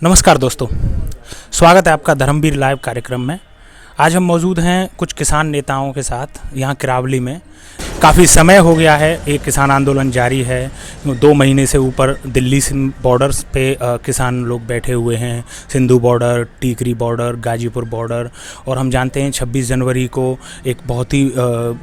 नमस्कार दोस्तों, स्वागत है आपका धर्मवीर लाइव कार्यक्रम में। आज हम मौजूद हैं कुछ किसान नेताओं के साथ यहाँ किरावली में। काफ़ी समय हो गया है, एक किसान आंदोलन जारी है। 2 महीने से ऊपर दिल्ली से बॉर्डर्स पे किसान लोग बैठे हुए हैं, Sindhu border, Tikri border, Ghazipur border. और हम जानते हैं 26 जनवरी को एक बहुत ही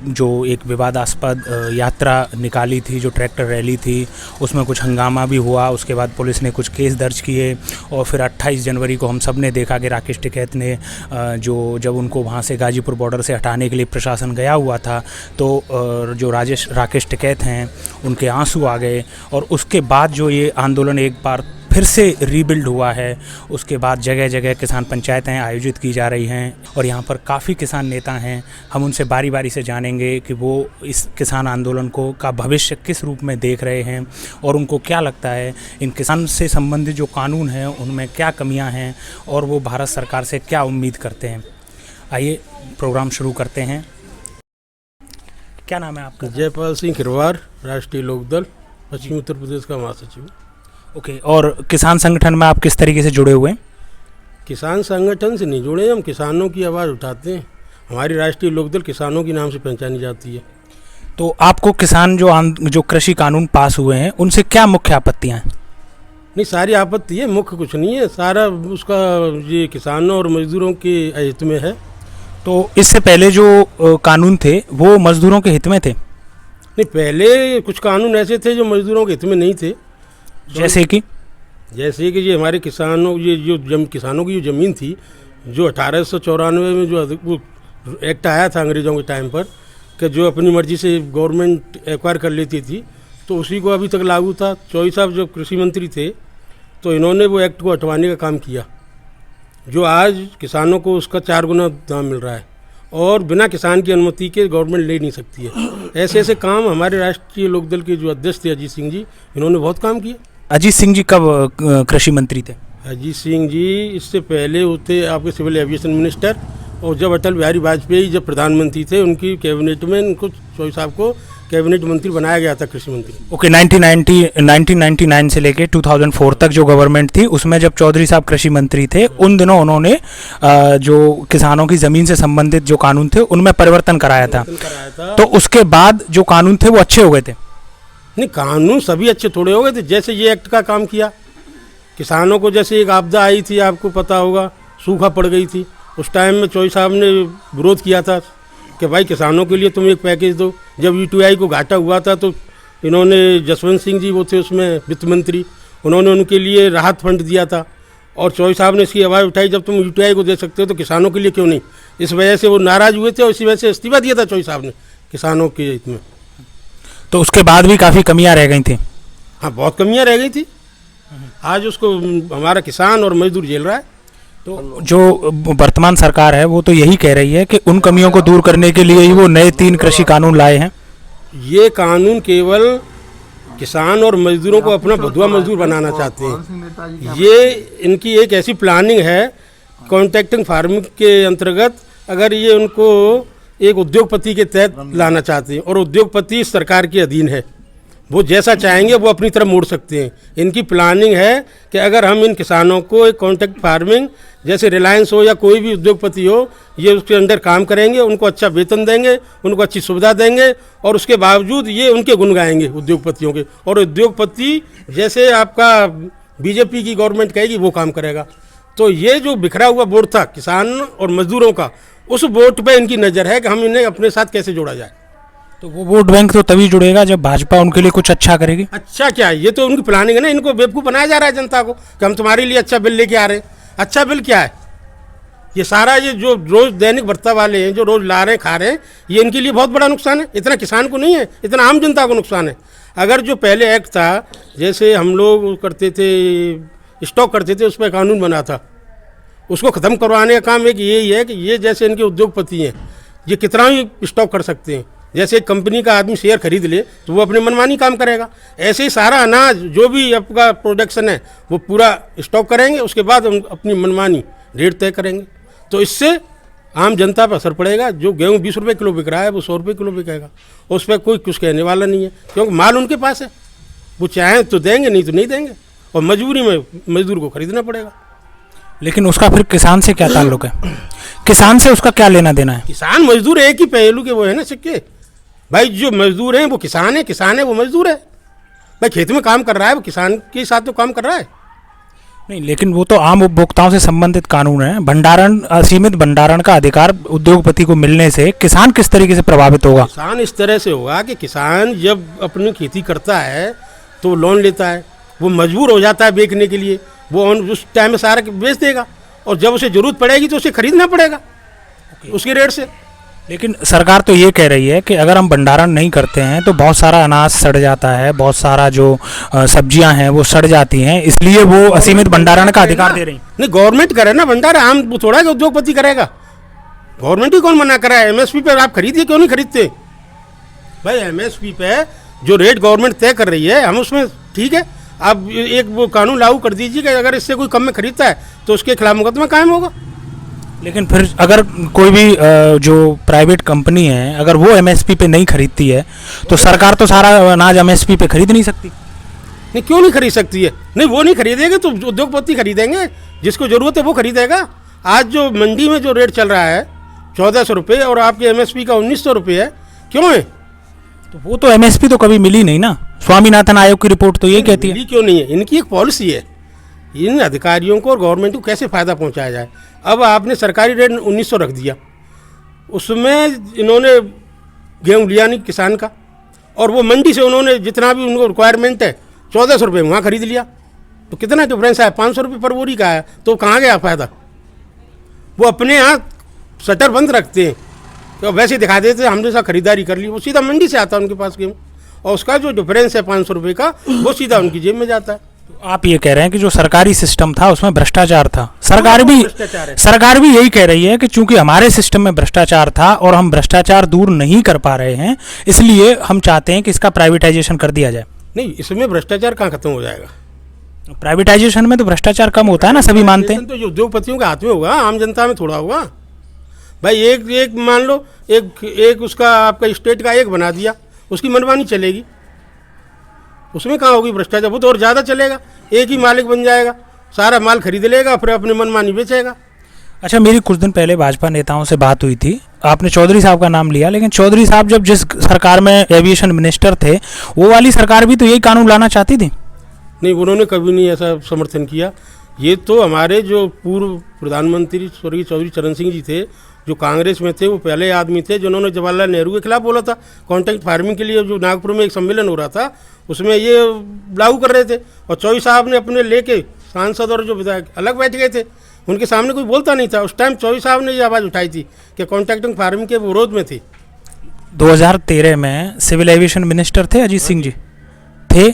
जो एक विवादास्पद यात्रा निकाली थी, जो ट्रैक्टर रैली थी, उसमें कुछ हंगामा भी हुआ। उसके बाद पुलिस ने कुछ केस दर्ज किए और फिर 28 जनवरी को हम सब ने देखा कि राकेश टिकैत ने जब उनको वहाँ से गाजीपुर बॉर्डर से हटाने के लिए प्रशासन गया हुआ था तो जो राकेश टिकैत हैं उनके आंसू आ गए। और उसके बाद जो ये आंदोलन एक बार फिर से रीबिल्ड हुआ है, उसके बाद जगह जगह किसान पंचायतें आयोजित की जा रही हैं और यहाँ पर काफ़ी किसान नेता हैं। हम उनसे बारी बारी से जानेंगे कि वो इस किसान आंदोलन का भविष्य किस रूप में देख रहे हैं और उनको क्या लगता है इन किसान से संबंधित जो कानून हैं उनमें क्या कमियाँ हैं और वो भारत सरकार से क्या उम्मीद करते हैं। आइए प्रोग्राम शुरू करते हैं। क्या नाम है आपका? जयपाल सिंह खिरवार, राष्ट्रीय लोकदल, पश्चिमी उत्तर प्रदेश का महासचिव। ओके, और किसान संगठन में आप किस तरीके से जुड़े हुए हैं? किसान संगठन से नहीं जुड़े, हम किसानों की आवाज़ उठाते हैं। हमारी राष्ट्रीय लोकदल किसानों के नाम से पहचानी जाती है। तो आपको किसान जो कृषि कानून पास हुए हैं उनसे क्या मुख्य आपत्तियाँ हैं? नहीं, सारी आपत्ति है, मुख्य कुछ नहीं है। सारा उसका ये किसानों और मजदूरों के हित में है। तो इससे पहले जो कानून थे वो मजदूरों के हित में थे? नहीं, पहले कुछ कानून ऐसे थे जो मजदूरों के हित में नहीं थे। जैसे कि ये हमारे किसानों किसानों की जो ज़मीन थी, जो 1894 में जो वो एक्ट आया था अंग्रेज़ों के टाइम पर, कि जो अपनी मर्जी से गवर्नमेंट एक्वायर कर लेती थी, तो उसी को अभी तक लागू था। चौधरी साहब जब कृषि मंत्री थे तो इन्होंने वो एक्ट को हटवाने का काम किया, जो आज किसानों को उसका 4 गुना दाम मिल रहा है और बिना किसान की अनुमति के गवर्नमेंट ले नहीं सकती है। ऐसे ऐसे काम हमारे राष्ट्रीय लोकदल के जो अध्यक्ष थे अजीत सिंह जी, इन्होंने बहुत काम किया। अजीत सिंह जी कब कृषि मंत्री थे? अजीत सिंह जी इससे पहले होते आपके सिविल एविएशन मिनिस्टर, और जब अटल बिहारी वाजपेयी जब प्रधानमंत्री थे उनकी कैबिनेट में उनको चौधरी साहब को कैबिनेट मंत्री बनाया गया था, कृषि मंत्री। ओके, 1999 से लेके 2004 तक जो गवर्नमेंट थी उसमें जब चौधरी साहब कृषि मंत्री थे उन दिनों उन्होंने जो किसानों की ज़मीन से संबंधित जो कानून थे उनमें परिवर्तन कराया था। तो उसके बाद जो कानून थे वो अच्छे हो गए थे? नहीं, कानून सभी अच्छे थोड़े हो गए थे। जैसे ये एक्ट का काम किया, किसानों को जैसे एक आपदा आई थी, आपको पता होगा, सूखा पड़ गई थी, उस टाइम में चौधरी साहब ने विरोध किया था कि भाई किसानों के लिए तुम एक पैकेज दो। जब यूटीआई को घाटा हुआ था तो इन्होंने, जसवंत सिंह जी वो थे उसमें वित्त मंत्री, उन्होंने उनके लिए राहत फंड दिया था और चौधरी साहब ने इसकी आवाज़ उठाई, जब तुम यूटीआई को दे सकते हो तो किसानों के लिए क्यों नहीं। इस वजह से वो नाराज़ हुए थे और इसी वजह से इस्तीफा दिया था चौधरी साहब ने किसानों के हित में। तो उसके बाद भी काफ़ी कमियां रह गई थी? हाँ, बहुत कमियां रह गई थी। आज उसको हमारा किसान और मजदूर झेल रहा है। तो जो वर्तमान सरकार है वो तो यही कह रही है कि उन कमियों को दूर करने के लिए ही वो नए 3 कृषि कानून लाए हैं। ये कानून केवल किसान और मजदूरों को अपना बंधुआ मजदूर बनाना चाहते हैं। ये इनकी एक ऐसी प्लानिंग है, कॉन्ट्रैक्टिंग फार्मिंग के अंतर्गत, अगर ये उनको एक उद्योगपति के तहत लाना चाहते हैं और उद्योगपति सरकार के अधीन है, वो जैसा चाहेंगे वो अपनी तरफ मोड़ सकते हैं। इनकी प्लानिंग है कि अगर हम इन किसानों को एक कॉन्ट्रैक्ट फार्मिंग, जैसे रिलायंस हो या कोई भी उद्योगपति हो, ये उसके अंदर काम करेंगे, उनको अच्छा वेतन देंगे, उनको अच्छी सुविधा देंगे और उसके बावजूद ये उनके गुण गाएंगे उद्योगपतियों के। और उद्योगपति जैसे आपका बीजेपी की गवर्नमेंट कहेगी वो काम करेगा। तो ये जो बिखरा हुआ बोर्ड था किसान और मजदूरों का, उस वोट पे इनकी नज़र है कि हम इन्हें अपने साथ कैसे जोड़ा जाए। तो वो वोट बैंक तो तभी जुड़ेगा जब भाजपा उनके लिए कुछ अच्छा करेगी। अच्छा क्या, ये तो उनकी प्लानिंग है ना। इनको बेवकूफ़ बनाया जा रहा है जनता को कि हम तुम्हारे लिए अच्छा बिल लेके आ रहे हैं। अच्छा बिल क्या है? ये सारा ये जो रोज़ दैनिक भत्ता वाले हैं, जो रोज़ ला रहे हैं, खा रहे हैं, ये इनके लिए बहुत बड़ा नुकसान है। इतना किसान को नहीं है, इतना आम जनता को नुकसान है। अगर जो पहले एक्ट था, जैसे हम लोग करते थे, स्टॉक करते थे, उस पर कानून बना था, उसको ख़त्म करवाने का काम एक यही है कि ये जैसे इनके उद्योगपति हैं, ये कितना ही स्टॉक कर सकते हैं। जैसे एक कंपनी का आदमी शेयर खरीद ले तो वो अपने मनमानी काम करेगा, ऐसे ही सारा अनाज जो भी आपका प्रोडक्शन है वो पूरा स्टॉक करेंगे, उसके बाद हम अपनी मनमानी रेट तय करेंगे। तो इससे आम जनता पर असर पड़ेगा। जो गेहूँ 20 रुपये किलो बिक रहा है वो 100 रुपये किलो बिकेगा, उस पर कोई कुछ कहने वाला नहीं है, क्योंकि माल उनके पास है। वो चाहें तो देंगे, नहीं तो नहीं देंगे, और मजबूरी में मजदूर को खरीदना पड़ेगा। लेकिन उसका फिर किसान से क्या ताल्लुक है? किसान से उसका क्या लेना देना है? किसान मजदूर एक ही पहलू के वो है ना सिक्के। भाई जो मजदूर हैं वो किसान है वो मजदूर है। भाई खेत में काम कर रहा है वो किसान के साथ तो काम कर रहा है। नहीं, लेकिन वो तो आम उपभोक्ताओं से संबंधित कानून है। भंडारण, असीमित भंडारण का अधिकार उद्योगपति को मिलने से किसान किस तरीके से प्रभावित होगा? किसान इस तरह से होगा कि किसान जब अपनी खेती करता है तो लोन लेता है, वो मजबूर हो जाता है बेचने के लिए, वो उस टाइम में सारा बेच देगा और जब उसे जरूरत पड़ेगी तो उसे खरीदना पड़ेगा उसके रेट से। लेकिन सरकार तो ये कह रही है कि अगर हम भंडारण नहीं करते हैं तो बहुत सारा अनाज सड़ जाता है, बहुत सारा जो सब्जियां हैं वो सड़ जाती हैं, इसलिए वो असीमित भंडारण का अधिकार दे रही है। नहीं, गवर्नमेंट करे ना भंडारण, आम थोड़ा कि उद्योगपति करेगा। गवर्नमेंट ही कौन मना करा है? एमएसपी पे आप खरीदिए, क्यों नहीं खरीदते? भाई एमएसपी पे जो रेट गवर्नमेंट तय कर रही है हम उसमें ठीक है, आप एक वो कानून लागू कर दीजिए कि अगर इससे कोई कम में खरीदता है तो उसके खिलाफ मुकदमा कायम होगा। लेकिन फिर अगर कोई भी जो प्राइवेट कंपनी है अगर वो एमएसपी पे नहीं खरीदती है तो सरकार तो सारा अनाज एमएसपी पे खरीद नहीं सकती। नहीं, क्यों नहीं खरीद सकती है? नहीं, वो नहीं खरीदेंगे तो उद्योगपति खरीदेंगे, जिसको जरूरत है वो खरीदेगा। आज जो मंडी में जो रेट चल रहा है 1400 रुपये और आपके एमएसपी का 1900 रुपये है, क्यों है? तो वो तो एमएसपी तो कभी मिली नहीं ना। स्वामीनाथन आयोग की रिपोर्ट तो ये कहती है। क्यों नहीं है? इनकी एक पॉलिसी है, इन अधिकारियों को और गवर्नमेंट को कैसे फ़ायदा पहुंचाया जाए। अब आपने सरकारी रेट 1900 रख दिया, उसमें इन्होंने गेहूँ लिया नहीं किसान का, और वो मंडी से उन्होंने जितना भी उनको रिक्वायरमेंट है 1400 रुपये वहाँ खरीद लिया, तो कितना डिफरेंस आया? 500 रुपये पर बोरी का आया, तो कहाँ गया फ़ायदा? वो अपने यहाँ शटर बंद रखते हैं तो वैसे दिखा देते हैं हमने सब खरीदारी कर ली, वो सीधा मंडी से आता है उनके पास गेहूँ, और उसका जो डिफरेंस है 500 रुपये का वो सीधा उनकी जेब में जाता है। आप ये कह रहे हैं कि जो सरकारी सिस्टम था उसमें भ्रष्टाचार था। सरकार भी यही कह रही है कि चूंकि हमारे सिस्टम में भ्रष्टाचार था और हम भ्रष्टाचार दूर नहीं कर पा रहे हैं, इसलिए हम चाहते हैं कि इसका प्राइवेटाइजेशन कर दिया जाए। नहीं, इसमें भ्रष्टाचार कहाँ खत्म हो जाएगा? प्राइवेटाइजेशन में तो भ्रष्टाचार कम होता है ना, सभी मानते हैं। तो जो उद्योगपतियों के हाथ में होगा, आम जनता में थोड़ा होगा। भाई एक मान लो एक उसका आपका स्टेट का एक बना दिया, उसकी मनमानी चलेगी, उसमें कहाँ होगी भ्रष्टाचार? वो तो और ज़्यादा चलेगा, एक ही मालिक बन जाएगा, सारा माल खरीद लेगा फिर अपने मनमानी बेचेगा। अच्छा, मेरी कुछ दिन पहले भाजपा नेताओं से बात हुई थी, आपने चौधरी साहब का नाम लिया, लेकिन चौधरी साहब जब जिस सरकार में एविएशन मिनिस्टर थे वो वाली सरकार भी तो यही कानून लाना चाहती थी। नहीं, उन्होंने कभी नहीं ऐसा समर्थन किया। ये तो हमारे जो पूर्व प्रधानमंत्री स्वर्गीय चौधरी चरण सिंह जी थे, जो कांग्रेस में थे, वो पहले आदमी थे जिन्होंने जवाहरलाल नेहरू के खिलाफ बोला था। कॉन्ट्रैक्ट फार्मिंग के लिए जो नागपुर में एक सम्मेलन हो रहा था उसमें ये लागू कर रहे थे, और चौधरी साहब ने अपने लेके सांसद और जो विधायक अलग बैठ गए थे, उनके सामने कोई बोलता नहीं था। उस टाइम चौधरी साहब ने ये आवाज़ उठाई थी कि कॉन्ट्रैक्टिंग फार्मिंग के विरोध में थे। 2013 में सिविल एविएशन मिनिस्टर थे अजीत सिंह जी थे।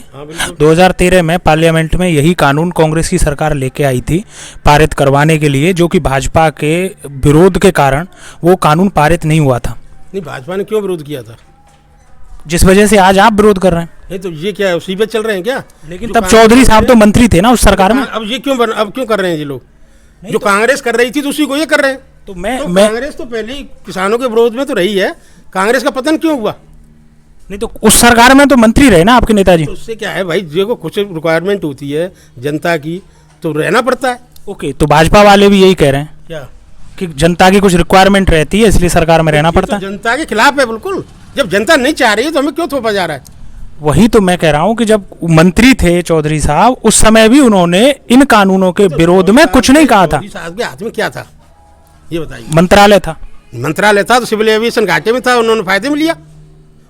2013 में पार्लियामेंट में यही कानून कांग्रेस की सरकार लेके आई थी पारित करवाने के लिए, जो कि भाजपा के विरोध के कारण वो कानून पारित नहीं हुआ था। नहीं, भाजपा ने क्यों विरोध किया था? जिस वजह से आज आप विरोध कर रहे हैं। नहीं तो ये क्या है, उसी पे चल रहे हैं क्या? लेकिन तब चौधरी साहब तो मंत्री थे ना उस सरकार में। अब ये क्यों कर रहे हैं ये लोग? जो कांग्रेस कर रही थी तो उसी को ये कर रहे हैं। तो कांग्रेस तो पहले ही किसानों के विरोध में तो रही है, कांग्रेस का पतन क्यों हुआ? नहीं तो उस सरकार में तो मंत्री रहे ना आपके नेताजी। तो उससे क्या है भाई, जो कुछ रिक्वायरमेंट होती है जनता की तो रहना पड़ता है। ओके, तो भाजपा वाले भी यही कह रहे हैं क्या कि जनता की कुछ रिक्वायरमेंट रहती है इसलिए सरकार में रहना पड़ता है। जनता के खिलाफ है बिल्कुल। जब जनता नहीं चाह रही है तो हमें क्यों थोपा जा रहा है? वही तो मैं कह रहा हूँ कि जब मंत्री थे चौधरी साहब, उस समय भी उन्होंने इन कानूनों के विरोध में कुछ नहीं कहा था। साहब के हाथ में क्या था ये बताइए? मंत्रालय था। मंत्रालय था तो सिविल एविएशन घाटे में था, उन्होंने फायदे में लिया।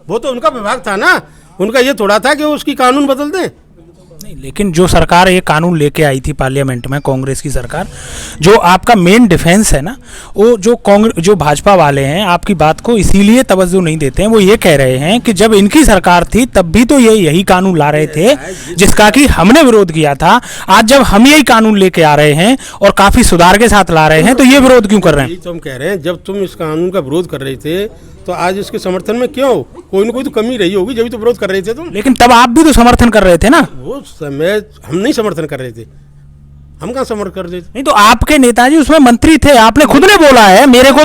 वो तो उनका विभाग था ना, उनका ये थोड़ा था कि उसकी कानून बदल दें। नहीं, लेकिन जो सरकार ये कानून लेके आई थी पार्लियामेंट में, कांग्रेस की सरकार, जो आपका मेन डिफेंस है ना, वो जो भाजपा वाले हैं आपकी बात को इसीलिए तवज्जो नहीं देते हैं। वो ये कह रहे हैं कि जब इनकी सरकार थी तब भी तो यही कानून ला रहे थे जिसका कि हमने विरोध किया था। आज जब हम यही कानून लेके आ रहे हैं और काफी सुधार के साथ ला रहे हैं तो ये विरोध क्यों कर रहे हैं? तो हम कह रहे हैं जब तुम इस कानून का विरोध कर रहे थे तो आज इसके समर्थन में क्यों? कोई ना कोई तो कमी रही होगी, जब तो विरोध कर रहे थे तुम। लेकिन तब आप भी तो समर्थन कर रहे थे ना। वो समय हम नहीं समर्थन कर रहे थे, हम कहाँ समर्थन कर रहे थे? नहीं तो आपके नेताजी उसमें मंत्री थे, आपने खुद ने बोला है मेरे को।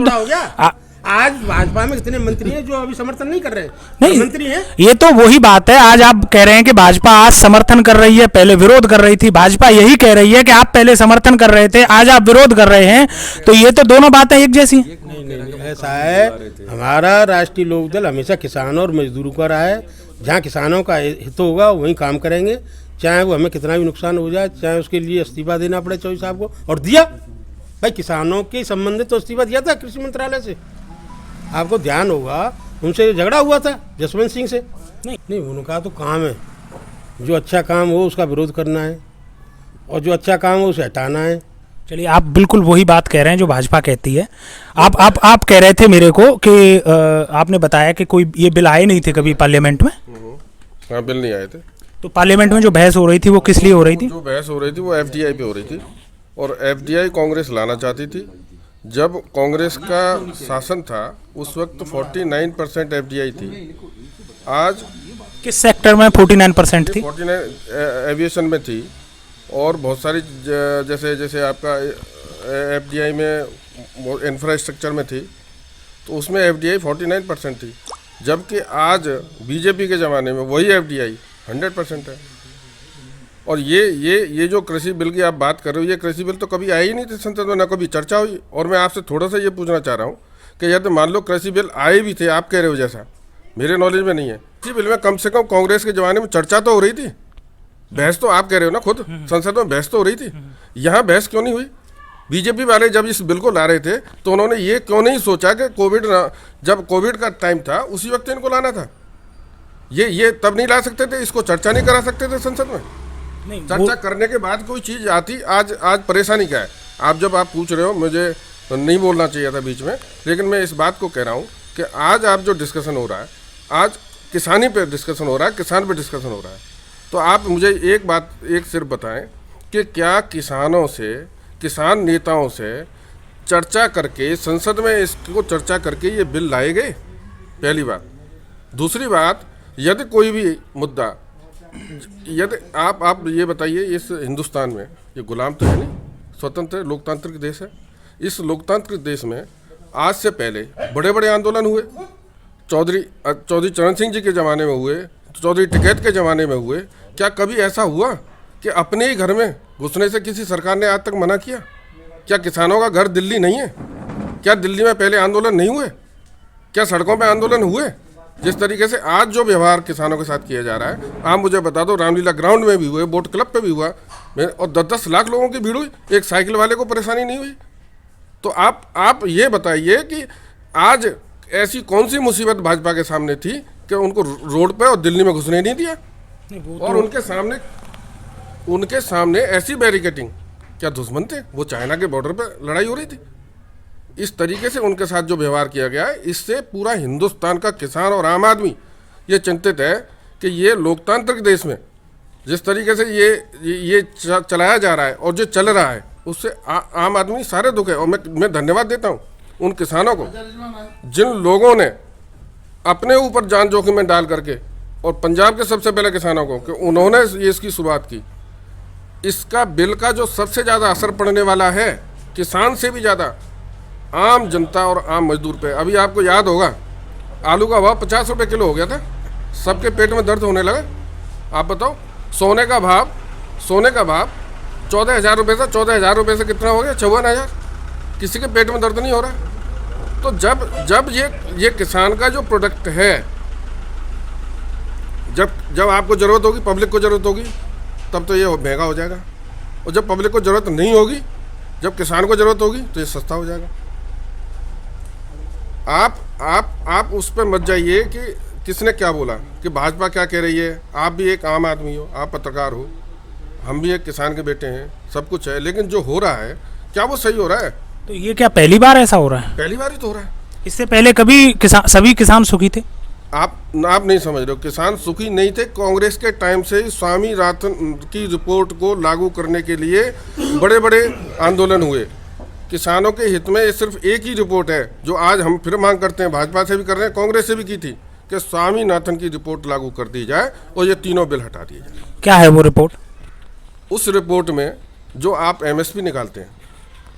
आज भाजपा में कितने मंत्री हैं जो अभी समर्थन नहीं कर रहे? नहीं, मंत्री हैं। ये तो वही बात है। आज आप कह रहे हैं कि भाजपा आज समर्थन कर रही है, पहले विरोध कर रही थी। भाजपा यही कह रही है कि आप पहले समर्थन कर रहे थे, आज आप विरोध कर रहे हैं, तो ये तो दोनों बातें एक जैसी हैं। नहीं, ऐसा है, हमारा राष्ट्रीय लोकदल हमेशा किसानों और मजदूरों का रहा है। जहाँ किसानों का हित होगा वहीं काम करेंगे, चाहे वो हमें कितना भी नुकसान हो जाए, चाहे उसके लिए इस्तीफा देना पड़े चौधरी साहब को। और दिया भाई, किसानों के संबंधित तो इस्तीफा दिया था कृषि मंत्रालय से, आपको ध्यान होगा। उनसे झगड़ा हुआ था जसवंत सिंह से। नहीं, उनका तो काम है, जो अच्छा काम हो उसका विरोध करना है और जो अच्छा काम हो उसे हटाना है। चलिए, आप बिल्कुल वही बात कह रहे हैं जो भाजपा कहती है। आप कह रहे थे मेरे को कि आपने बताया कि कोई ये बिल आए नहीं थे कभी पार्लियामेंट में। हाँ, बिल नहीं आए थे। तो पार्लियामेंट में जो बहस हो रही थी वो किस लिए हो रही थी? जो बहस हो रही थी वो एफडीआई पे हो रही थी, और एफडीआई कांग्रेस लाना चाहती थी। जब कांग्रेस का शासन था उस वक्त 49% एफडीआई थी। आज किस सेक्टर में 49% थी? 49 एविएशन में थी, और बहुत सारी जैसे जैसे आपका एफडीआई में इंफ्रास्ट्रक्चर में थी, तो उसमें एफडीआई 49% थी। जबकि आज बीजेपी के ज़माने में वही एफडीआई 100% है। और ये जो कृषि बिल की आप बात कर रहे हो, ये कृषि बिल तो कभी आया ही नहीं थे संसद में, ना कभी चर्चा हुई। और मैं आपसे थोड़ा सा ये पूछना चाह रहा हूँ कि यदि मान लो कृषि बिल आए भी थे, आप कह रहे हो जैसा, मेरे नॉलेज में नहीं है, कृषि बिल में कम से कम कांग्रेस के ज़माने में चर्चा तो हो रही थी, बहस तो आप कह रहे हो ना, खुद संसद में बहस तो हो रही थी। यहाँ बहस क्यों नहीं हुई? बीजेपी वाले जब इस बिल को ला रहे थे तो उन्होंने ये क्यों नहीं सोचा कि जब कोविड का टाइम था उसी वक्त इनको लाना था? ये तब नहीं ला सकते थे? इसको चर्चा नहीं करा सकते थे संसद में? नहीं, चर्चा करने के बाद कोई चीज़ आती। आज परेशानी क्या है? आप पूछ रहे हो, मुझे नहीं बोलना चाहिए था बीच में, लेकिन मैं इस बात को कह रहा हूँ कि आज आप जो डिस्कशन हो रहा है, आज किसानी पे डिस्कशन हो रहा है, किसान पे डिस्कशन हो रहा है। तो आप मुझे एक बात सिर्फ बताएं कि क्या किसानों से, किसान नेताओं से चर्चा करके संसद में इसको चर्चा करके ये बिल लाए गए? पहली बात। दूसरी बात, यदि कोई भी मुद्दा, यदि आप ये बताइए, इस हिंदुस्तान में ये गुलाम तो है नहीं, स्वतंत्र लोकतांत्रिक देश है। इस लोकतांत्रिक देश में आज से पहले बड़े बड़े आंदोलन हुए, चौधरी चरण सिंह जी के ज़माने में हुए, चौधरी टिकैत के ज़माने में हुए। क्या कभी ऐसा हुआ कि अपने ही घर में घुसने से किसी सरकार ने आज तक मना किया? क्या किसानों का घर दिल्ली नहीं है? क्या दिल्ली में पहले आंदोलन नहीं हुए? क्या सड़कों पे आंदोलन हुए? जिस तरीके से आज जो व्यवहार किसानों के साथ किया जा रहा है, आप मुझे बता दो, रामलीला ग्राउंड में भी हुए, बोट क्लब पे भी हुआ, और 10-10 लाख लोगों की भीड़ हुई, एक साइकिल वाले को परेशानी नहीं हुई। तो आप ये बताइए कि आज ऐसी कौन सी मुसीबत भाजपा के सामने थी कि उनको रोड पे और दिल्ली में घुसने नहीं दिया? और उनके सामने ऐसी बैरिकेटिंग, क्या दुश्मन थे? वो चाइना के बॉर्डर पे लड़ाई हो रही थी। इस तरीके से उनके साथ जो व्यवहार किया गया है, इससे पूरा हिंदुस्तान का किसान और आम आदमी ये चिंतित है कि ये लोकतांत्रिक देश में जिस तरीके से ये चलाया जा रहा है और जो चल रहा है, उससे आम आदमी सारे दुख है। और मैं धन्यवाद देता हूँ उन किसानों को जिन लोगों ने अपने ऊपर जान जोखिम में डाल करके, और पंजाब के सबसे पहले किसानों को, कि उन्होंने ये इसकी शुरुआत की। इसका बिल का जो सबसे ज़्यादा असर पड़ने वाला है, किसान से भी ज़्यादा आम जनता और आम मजदूर पे। अभी आपको याद होगा, आलू का भाव 50 रुपये किलो हो गया था, सबके पेट में दर्द होने लगा। आप बताओ, सोने का भाव 14,000 रुपये था, 14,000 रुपये से कितना हो गया? 54,000। किसी के पेट में दर्द नहीं हो रहा। तो जब ये किसान का जो प्रोडक्ट है, जब आपको ज़रूरत होगी, पब्लिक को ज़रूरत होगी, तब तो ये महंगा हो जाएगा। और जब पब्लिक को ज़रूरत नहीं होगी, जब किसान को ज़रूरत होगी, तो ये सस्ता हो जाएगा। आप उस पर मत जाइए कि किसने क्या बोला, कि भाजपा क्या कह रही है। आप भी एक आम आदमी हो, आप पत्रकार हो, हम भी एक किसान के बेटे हैं, सब कुछ है। लेकिन जो हो रहा है, क्या वो सही हो रहा है? तो ये क्या पहली बार ऐसा हो रहा है? पहली बार ही तो हो रहा है। इससे पहले कभी सभी किसान सुखी थे? आप नहीं समझ रहे हो। किसान सुखी नहीं थे। कांग्रेस के टाइम से ही स्वामीनाथन की रिपोर्ट को लागू करने के लिए बड़े बड़े आंदोलन हुए। किसानों के हित में ये सिर्फ एक ही रिपोर्ट है जो आज हम फिर मांग करते हैं, भाजपा से भी कर रहे हैं, कांग्रेस से भी की थी, कि स्वामीनाथन की रिपोर्ट लागू कर दी जाए और ये तीनों बिल हटा दिए जाए। क्या है वो रिपोर्ट? उस रिपोर्ट में जो आप एमएसपी निकालते हैं,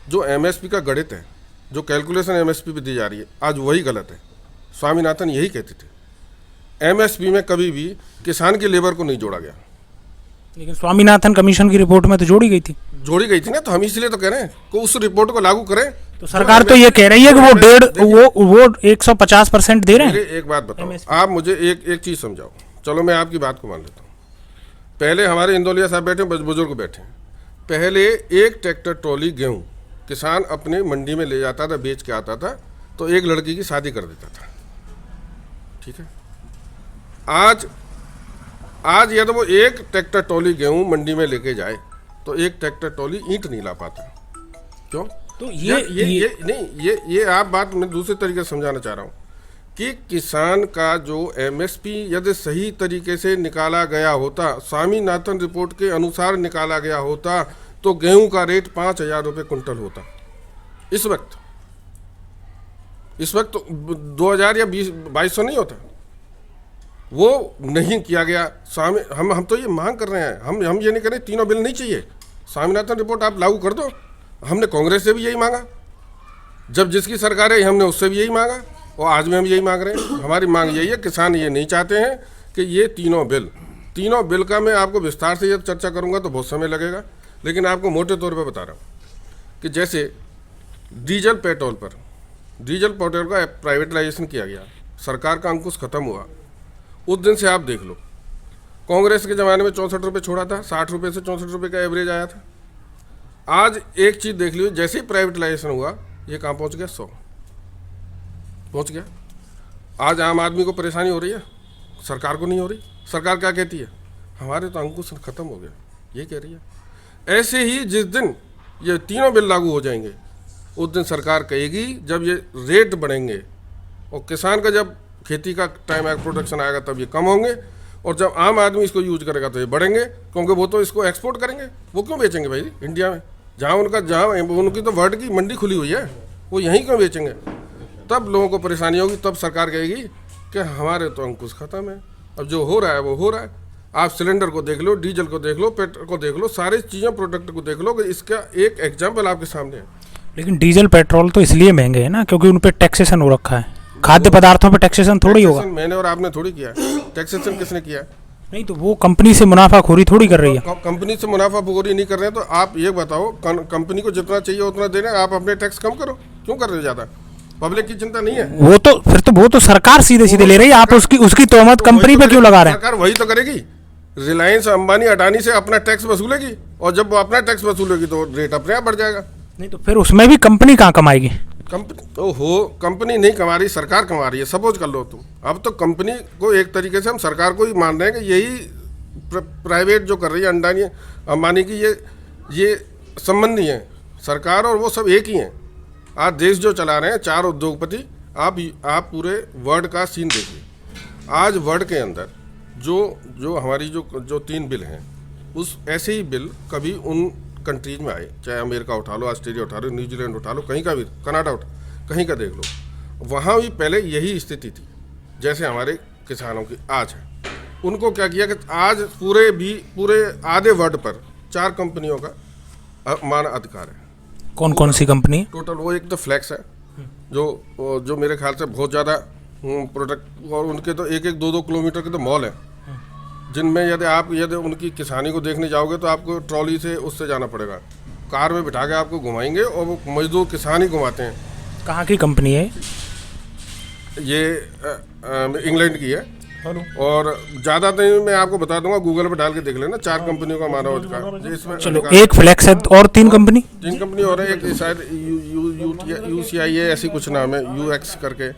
जो एमएसपी का गणित है, जो कैलकुलेशन एमएसपी पे दी जा रही है आज वही गलत है। स्वामीनाथन यही कहते थे, एमएसपी में कभी भी किसान की लेबर को नहीं जोड़ा गया। लेकिन स्वामीनाथन कमीशन की रिपोर्ट में तो जोड़ी गई थी। जोड़ी गई थी ना, तो हम इसलिए तो कह रहे हैं कि उस रिपोर्ट को लागू करें। तो सरकार तो ये कह रही है कि वो 150% दे रहे हैं। एक बात बताओ, आप मुझे एक चीज समझाओ। चलो मैं आपकी बात को मान लेता हूँ। पहले हमारे इंदौलिया साहब बैठे, बुजुर्ग बैठे, पहले एक ट्रैक्टर ट्रॉली गेहूं किसान अपने मंडी में ले जाता था, बेच के आता था, तो एक लड़की की शादी कर देता था। ठीक है, आज यदि वो एक ट्रैक्टर ट्रॉली गेहूं मंडी में लेके जाए तो एक ट्रैक्टर ट्रॉली ईंट नहीं ला पाता। क्यों? तो ये आप बात मैं दूसरे तरीके से समझाना चाह रहा हूँ कि किसान का जो एमएसपी यदि सही तरीके से निकाला गया होता, स्वामीनाथन रिपोर्ट के अनुसार निकाला गया होता, तो गेहूं का रेट 5,000 रुपये कुंटल होता। इस वक्त 2000 या 2200 नहीं होता। वो नहीं किया गया। हम तो ये मांग कर रहे हैं, हम ये नहीं कर रहे तीनों बिल नहीं चाहिए, स्वामीनाथन रिपोर्ट आप लागू कर दो। हमने कांग्रेस से भी यही मांगा, जब जिसकी सरकार है हमने उससे भी यही मांगा, और आज में हम यही मांग रहे हैं। हमारी मांग यही है, किसान ये नहीं चाहते हैं कि ये तीनों बिल का मैं आपको विस्तार से जब चर्चा करूंगा तो बहुत समय लगेगा, लेकिन आपको मोटे तौर पे बता रहा हूँ कि जैसे डीजल पेट्रोल का प्राइवेटाइजेशन किया गया, सरकार का अंकुश खत्म हुआ, उस दिन से आप देख लो, कांग्रेस के ज़माने में 64 रुपये छोड़ा था, 60 रुपये से 64 रुपये का एवरेज आया था। आज एक चीज़ देख लीजिए, जैसे ही प्राइवेटाइजेशन हुआ ये कहाँ पहुँच गया, 100 पहुँच गया। आज आम आदमी को परेशानी हो रही है, सरकार को नहीं हो रही। सरकार क्या कहती है, हमारे तो अंकुश खत्म हो गया, ये कह रही है। ऐसे ही जिस दिन ये तीनों बिल लागू हो जाएंगे उस दिन सरकार कहेगी जब ये रेट बढ़ेंगे और किसान का जब खेती का टाइम प्रोडक्शन आएगा तब ये कम होंगे, और जब आम आदमी इसको यूज करेगा तो ये बढ़ेंगे, क्योंकि वो तो इसको एक्सपोर्ट करेंगे। वो क्यों बेचेंगे भाई इंडिया में, जहाँ उनकी तो वर्ल्ड की मंडी खुली हुई है, वो यहीं क्यों बेचेंगे। तब लोगों को परेशानी होगी, तब सरकार कहेगी कि हमारे तो अंकुश खत्म है, अब जो हो रहा है वो हो रहा है। आप सिलेंडर को देख लो, डीजल को देख लो, पेट्रोल को देख लो, सारी चीज़ें प्रोडक्ट को देख लो, कि इसका एक एग्जाम्पल आपके सामने है। लेकिन डीजल पेट्रोल तो इसलिए महंगे हैं ना क्योंकि उन पर टैक्सेशन हो रखा है, खाद्य पदार्थों पर टैक्सेशन थोड़ी होगा। मैंने और आपने थोड़ी किया, टैक्सेशन किसने किया? नहीं, तो वो कंपनी से मुनाफाखोरी थोड़ी कर रही है। कंपनी से मुनाफाखोरी नहीं कर रहे हैं, तो आप ये बताओ, कंपनी को जितना चाहिए उतना दे रहे हैं, आप अपने टैक्स कम करो, क्यों कर रहे हो ज़्यादा? पब्लिक की चिंता नहीं है। वो तो सरकार सीधे ले रही है, आप उसकी तोहमत कंपनी पे क्यों लगा रहे हैं? सरकार वही तो करेगी, रिलायंस अंबानी अडानी से अपना टैक्स वसूलेगी, और जब वो अपना टैक्स वसूलेगी तो रेट अपने आप बढ़ जाएगा। नहीं तो फिर उसमें भी कंपनी कहाँ कमाएगी? कंपनी नहीं कमा रही, सरकार कमा रही है। सपोज कर लो तुम, अब तो कंपनी को एक तरीके से हम सरकार को ही मान रहे हैं कि यही प्राइवेट जो कर रही है अडानी अंबानी की, ये संबंधी हैं, सरकार और वो सब एक ही हैं। आज देश जो चला रहे हैं 4 उद्योगपति। आप पूरे वर्ल्ड का सीन देखिए, आज वर्ल्ड के अंदर जो हमारी जो 3 बिल हैं, उस ऐसे ही बिल कभी उन कंट्रीज में आए, चाहे अमेरिका उठा लो, ऑस्ट्रेलिया उठा लो, न्यूजीलैंड उठा लो, कहीं का भी, कनाडा कहीं का देख लो, वहाँ भी पहले यही स्थिति थी जैसे हमारे किसानों की आज है। उनको क्या किया कि आज पूरे आधे वर्ल्ड पर 4 कंपनियों का मान अधिकार है। कौन कौन सी कंपनी? टोटल वो एक तो फ्लैक्स है, जो मेरे ख्याल से बहुत ज़्यादा प्रोडक्ट, और उनके तो 1-1, 2-2 किलोमीटर के तो मॉल है, जिनमें यदि उनकी किसानी को देखने जाओगे तो आपको ट्रॉली से उससे जाना पड़ेगा, कार में बिठा के आपको घुमाएंगे, और वो मजदूर किसान ही घुमाते हैं। कहाँ की कंपनी है ये? इंग्लैंड की है, और ज़्यादातर मैं आपको बता दूंगा, गूगल पर डाल के देख लेना, 4 कंपनियों का मानव अधिकार इसमें। चलो, एक फ्लैक्स है और 3 कंपनी और एक शायद UCI है, ऐसी कुछ नाम है, UX करके,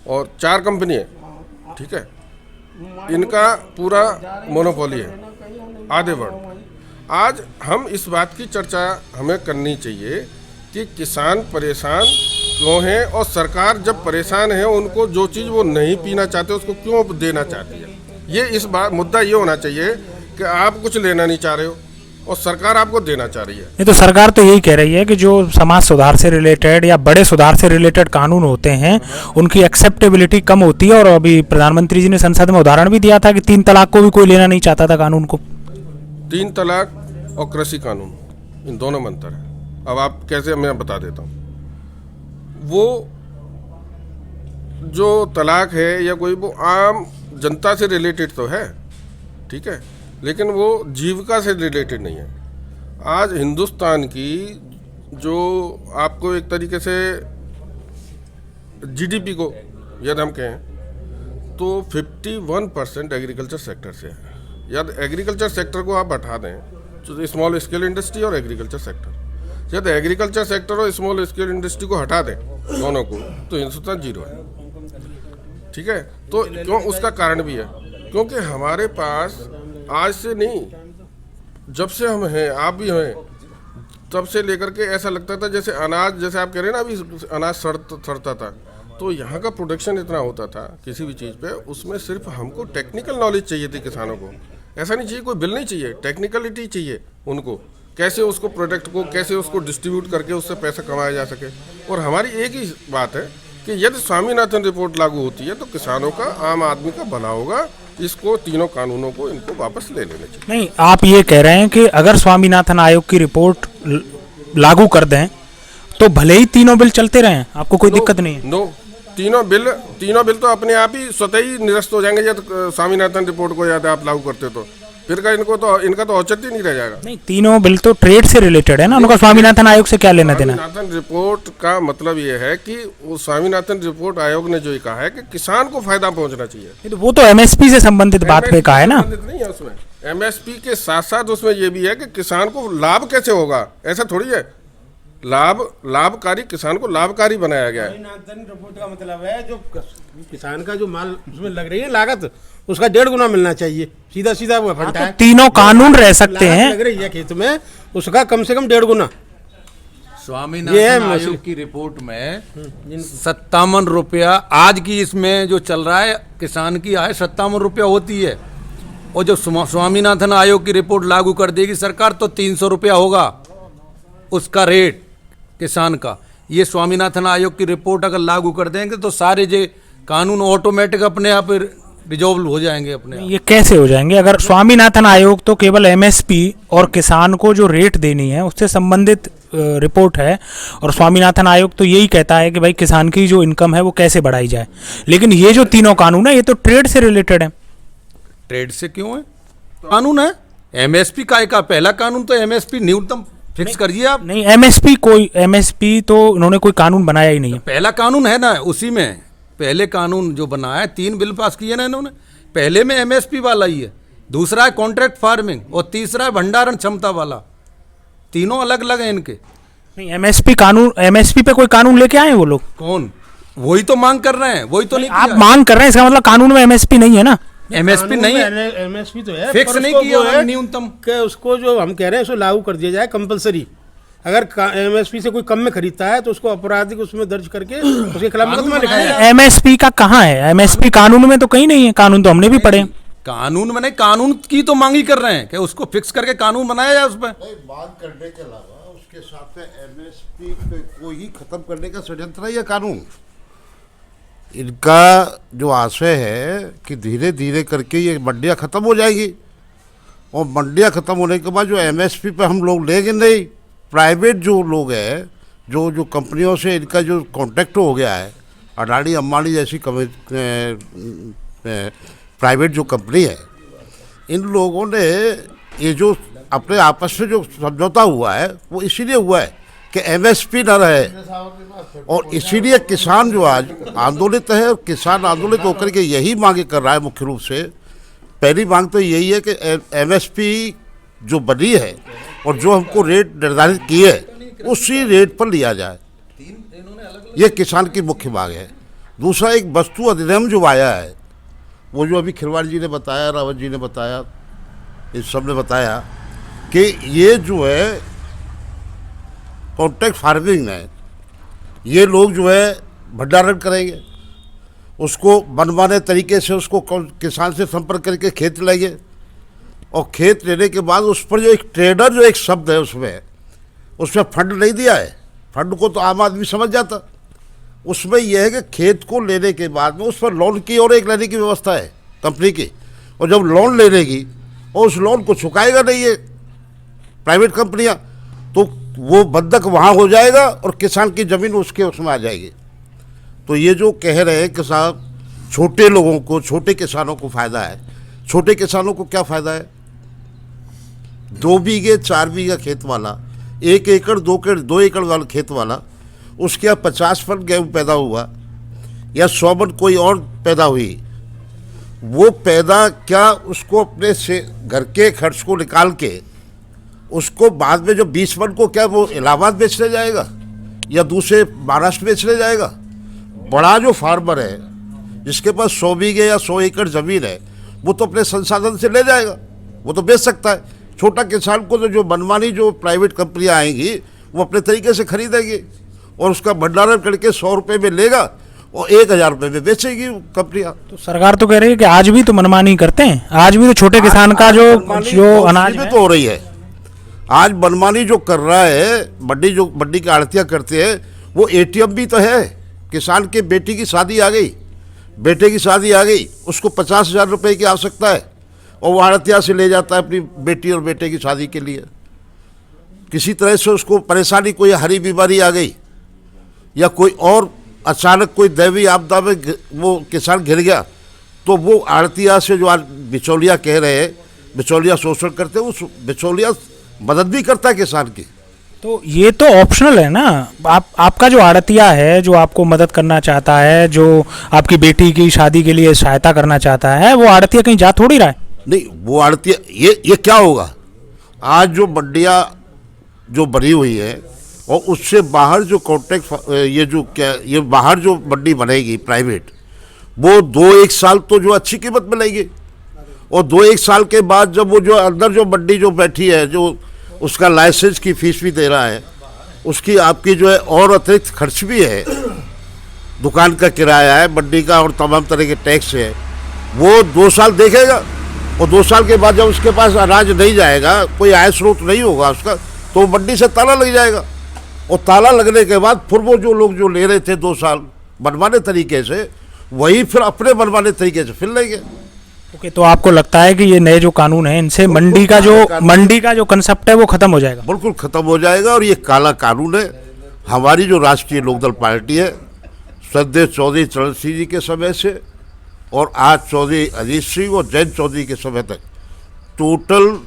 और 4 कंपनी है। ठीक है, इनका पूरा मोनोपोली है आधे वर्ल्ड। आज हम इस बात की चर्चा हमें करनी चाहिए कि किसान परेशान क्यों हैं, और सरकार जब परेशान है उनको जो चीज़ वो नहीं पीना चाहते उसको क्यों देना चाहती है। ये इस बात मुद्दा ये होना चाहिए कि आप कुछ लेना नहीं चाह रहे हो और सरकार आपको देना चाह रही है। नहीं तो सरकार तो यही कह रही है कि जो समाज सुधार से रिलेटेड या बड़े सुधार से रिलेटेड कानून होते हैं उनकी एक्सेप्टेबिलिटी कम होती है, और अभी प्रधानमंत्री जी ने संसद में उदाहरण भी दिया था कि 3 तलाक को भी कोई लेना नहीं चाहता था कानून को। 3 तलाक और कृषि कानून, इन दोनों में अंतर है। अब आप कैसे, मैं बता देता हूँ। वो जो तलाक है या कोई, वो आम जनता से रिलेटेड तो है, ठीक है, लेकिन वो जीविका से रिलेटेड नहीं है। आज हिंदुस्तान की जो आपको एक तरीके से जीडीपी को यदि हम कहें तो 51% एग्रीकल्चर सेक्टर से है। यदि एग्रीकल्चर सेक्टर को आप हटा दें तो स्मॉल स्केल इंडस्ट्री और एग्रीकल्चर सेक्टर, यदि एग्रीकल्चर सेक्टर और स्मॉल स्केल इंडस्ट्री को हटा दें दोनों को, तो हिंदुस्तान जीरो है, ठीक है। तो क्यों, उसका कारण भी है, क्योंकि हमारे पास आज से नहीं, जब से हम हैं, आप भी हैं, तब से लेकर के ऐसा लगता था जैसे अनाज, जैसे आप कह रहे हैं ना अभी अनाज सड़ता था, तो यहाँ का प्रोडक्शन इतना होता था किसी भी चीज़ पे, उसमें सिर्फ हमको टेक्निकल नॉलेज चाहिए थी किसानों को। ऐसा नहीं चाहिए कोई बिल नहीं चाहिए, टेक्निकलिटी चाहिए उनको, कैसे उसको प्रोडक्ट को कैसे उसको डिस्ट्रीब्यूट करके उससे पैसा कमाया जा सके। और हमारी एक ही बात है कि यदि स्वामीनाथन रिपोर्ट लागू होती है तो किसानों का, आम आदमी का भला होगा। इसको तीनों कानूनों को इनको वापस ले लेने चाहिए। नहीं, आप ये कह रहे हैं कि अगर स्वामीनाथन आयोग की रिपोर्ट लागू कर दें तो भले ही तीनों बिल चलते रहें, आपको कोई दिक्कत नहीं है? नो, तीनों बिल तो अपने आप ही स्वतः ही निरस्त हो जाएंगे यदि स्वामीनाथन रिपोर्ट को यदि आप लागू करते तो फिर का इनका तो औचित्य नहीं रह जाएगा। नहीं, तीनों बिल तो ट्रेड से रिलेटेड है ना, उनका स्वामीनाथन आयोग से क्या लेना देना? स्वामीनाथन रिपोर्ट का मतलब ये है कि वो स्वामीनाथन रिपोर्ट आयोग ने जो ये कहा है कि किसान को फायदा पहुंचना चाहिए, तो वो तो एमएसपी से संबंधित बात पे कहा है ना। नहीं है उसमें, एमएसपी के साथ साथ उसमें ये भी है कि किसान को लाभ कैसे होगा, ऐसा थोड़ी है। लाभकारी, किसान को लाभकारी बनाया गया है। रिपोर्ट का मतलब है जो किसान का जो माल उसमें लग रही है लागत, उसका 1.5 गुना मिलना चाहिए, सीधा सीधा वो फंटा है। तीनों कानून रह सकते हैं, लग रही है खेत में, उसका कम से कम 1.5 गुना। स्वामीनाथन आयोग की रिपोर्ट में 57 रुपया आज की इसमें जो चल रहा है किसान की आय 57 रुपया होती है, और जब स्वामीनाथन आयोग की रिपोर्ट लागू कर देगी सरकार तो 300 रुपया होगा उसका रेट किसान का। ये स्वामीनाथन आयोग की रिपोर्ट अगर लागू कर देंगे तो सारे जो कानून ऑटोमेटिक अपने आप रिजॉल्व हो जाएंगे अपने आप। ये कैसे हो जाएंगे? अगर स्वामीनाथन आयोग तो केवल एमएसपी और किसान को जो रेट देनी है उससे संबंधित रिपोर्ट है, और स्वामीनाथन आयोग तो यही कहता है कि भाई किसान की जो इनकम है वो कैसे बढ़ाई जाए। लेकिन ये जो तीनों कानून है ये तो ट्रेड से रिलेटेड है। ट्रेड से क्यों है? कानून है एमएसपी का पहला कानून तो एमएसपी न्यूनतम फिक्स करिए आप। नहीं, एमएसपी तो उन्होंने कोई कानून बनाया ही नहीं है। पहला कानून है ना, उसी में पहले कानून जो बनाया है, 3 बिल पास किए ना इन्होंने, पहले में एमएसपी वाला ही है, दूसरा है कॉन्ट्रैक्ट फार्मिंग और तीसरा है भंडारण क्षमता वाला। तीनों अलग अलग हैं इनके। नहीं, एमएसपी पे कोई कानून लेके आए हैं वो लोग? कौन? वही तो मांग कर रहे हैं, वही तो नहीं आप मांग कर रहे हैं, इसका मतलब कानून में एमएसपी नहीं है ना। एमएसपी नहीं है, एमएसपी तो है, फिक्स नहीं किया है न्यूनतम कि उसको जो हम कह रहे हैं उसको लागू कर दिया जाए कंपलसरी। अगर एमएसपी से कोई कम में खरीदता है तो उसको आपराधिक उसमें दर्ज करके उसके खिलाफ मुकदमा लिखाया जाए। एमएसपी का कहाँ है? एमएसपी कानून में तो कहीं नहीं है, कानून तो हमने भी पढ़े। कानून में नहीं, कानून की तो मांग ही कर रहे हैं कि उसको फिक्स करके कानून बनाया जाए। उस पर मांग करने के अलावा उसके साथ में एमएसपी को ही खत्म करने का षड्यंत्र है यह कानून। इनका जो आशय है कि धीरे धीरे करके ये मंडियाँ ख़त्म हो जाएगी, और मंडियाँ ख़त्म होने के बाद जो एमएसपी पे हम लोग लेंगे नहीं, प्राइवेट जो लोग हैं, जो कंपनियों से इनका जो कॉन्ट्रैक्ट हो गया है, अडानी अंबानी जैसी प्राइवेट जो कंपनी है, इन लोगों ने ये जो अपने आपस में जो समझौता हुआ है वो इसीलिए हुआ है कि एमएसपी न रहे, और इसीलिए किसान जो आज आंदोलित है, किसान आंदोलित होकर के यही मांगे कर रहा है। मुख्य रूप से पहली मांग तो यही है कि एमएसपी जो बनी है और जो हमको रेट निर्धारित किए उसी रेट पर लिया जाए, ये किसान की मुख्य मांग है। दूसरा, एक वस्तु अधिनियम जो आया है, वो जो अभी खिलवाड़ जी ने बताया, रावत जी ने बताया, इस सब ने बताया कि ये जो है कॉन्ट्रैक्ट फार्मिंग है, ये लोग जो है भंडारण करेंगे, उसको मनमाने तरीके से उसको किसान से संपर्क करके खेत लेंगे, और खेत लेने के बाद उस पर जो एक ट्रेडर जो एक शब्द है उसमें फंड नहीं दिया है। फंड को तो आम आदमी समझ जाता, उसमें यह है कि खेत को लेने के बाद में उस पर लोन की और एक लेने की व्यवस्था है कंपनी की, और जब लोन ले लेगी और उस लोन को चुकाएगा नहीं ये प्राइवेट कंपनियां, तो वो बंधक वहाँ हो जाएगा और किसान की ज़मीन उसमें आ जाएगी। तो ये जो कह रहे हैं कि साहब छोटे लोगों को, छोटे किसानों को फायदा है, छोटे किसानों को क्या फायदा है? 2 बीघे 4 बीघा खेत वाला, 1 एकड़ 2 एकड़ वाला खेत वाला, उसके यहाँ 50 मन गेहूँ पैदा हुआ या 100 मन कोई और पैदा हुई, वो पैदा क्या उसको अपने से घर के खर्च को निकाल के उसको बाद में जो 20 मन को क्या वो इलाहाबाद बेचने जाएगा या दूसरे महाराष्ट्र बेचने जाएगा? बड़ा जो फार्मर है जिसके पास 100 बीघे या 100 एकड़ ज़मीन है, वो तो अपने संसाधन से ले जाएगा, वो तो बेच सकता है। छोटा किसान को तो जो मनमानी जो प्राइवेट कंपनियां आएंगी वो अपने तरीके से खरीदेगी और उसका भंडारण करके 100 रुपये में लेगा और 1000 रुपये में बेचेगी कंपनियां। तो सरकार तो कह रही है कि आज भी तो मनमानी करते हैं, आज भी तो छोटे किसान का जो अनाज में तो हो रही है। आज मनमानी जो कर रहा है मंडी की आड़तियाँ करते हैं, वो ATM भी तो है। किसान के बेटी की शादी आ गई, बेटे की शादी आ गई, उसको 50,000 रुपये की आवश्यकता है और वो आड़तिया से ले जाता है अपनी बेटी और बेटे की शादी के लिए। किसी तरह से उसको परेशानी, कोई हरी बीमारी आ गई या कोई और अचानक कोई दैवी आपदा में वो किसान घिर गया, तो वो आड़तिया से जो आज बिचौलिया कह रहे हैं, बिचौलिया शोषण करते हैं, वो बिचौलिया मदद भी करता है किसान की। तो ये तो ऑप्शनल है ना। आपका जो आड़तिया है, जो आपको मदद करना चाहता है, जो आपकी बेटी की शादी के लिए सहायता करना चाहता है, वो आड़तिया कहीं जा थोड़ी रहा है। नहीं, वो आड़तिया ये क्या होगा? आज जो मंडियाँ जो बनी हुई है और उससे बाहर जो कॉन्ट्रैक्ट ये बाहर जो मंडी बनेगी प्राइवेट, वो 2-1 साल तो जो अच्छी कीमत मिलेगी और 2-1 साल के बाद जब वो जो अंदर जो मंडी जो बैठी है, जो उसका लाइसेंस की फीस भी दे रहा है, उसकी आपकी जो है और अतिरिक्त खर्च भी है, दुकान का किराया है, मंडी का और तमाम तरह के टैक्स है, वो 2 साल देखेगा और 2 साल के बाद जब उसके पास अनाज नहीं जाएगा, कोई आय स्रोत नहीं होगा उसका, तो मंडी से ताला लग जाएगा और ताला लगने के बाद फिर वो जो लोग जो ले रहे थे 2 साल मनमाने तरीके से, वही फिर अपने मनमाने तरीके से फिर लेंगे। ओके, तो आपको लगता है कि ये नए जो कानून है, इनसे मंडी का जो कंसेप्ट है वो खत्म हो जाएगा? बिल्कुल खत्म हो जाएगा और ये काला कानून है। हमारी जो राष्ट्रीय लोकदल पार्टी है, श्रद्धेय चौधरी चरण सिंह जी के समय से और आज चौधरी अजीत सिंह और जयंत चौधरी के समय तक टोटल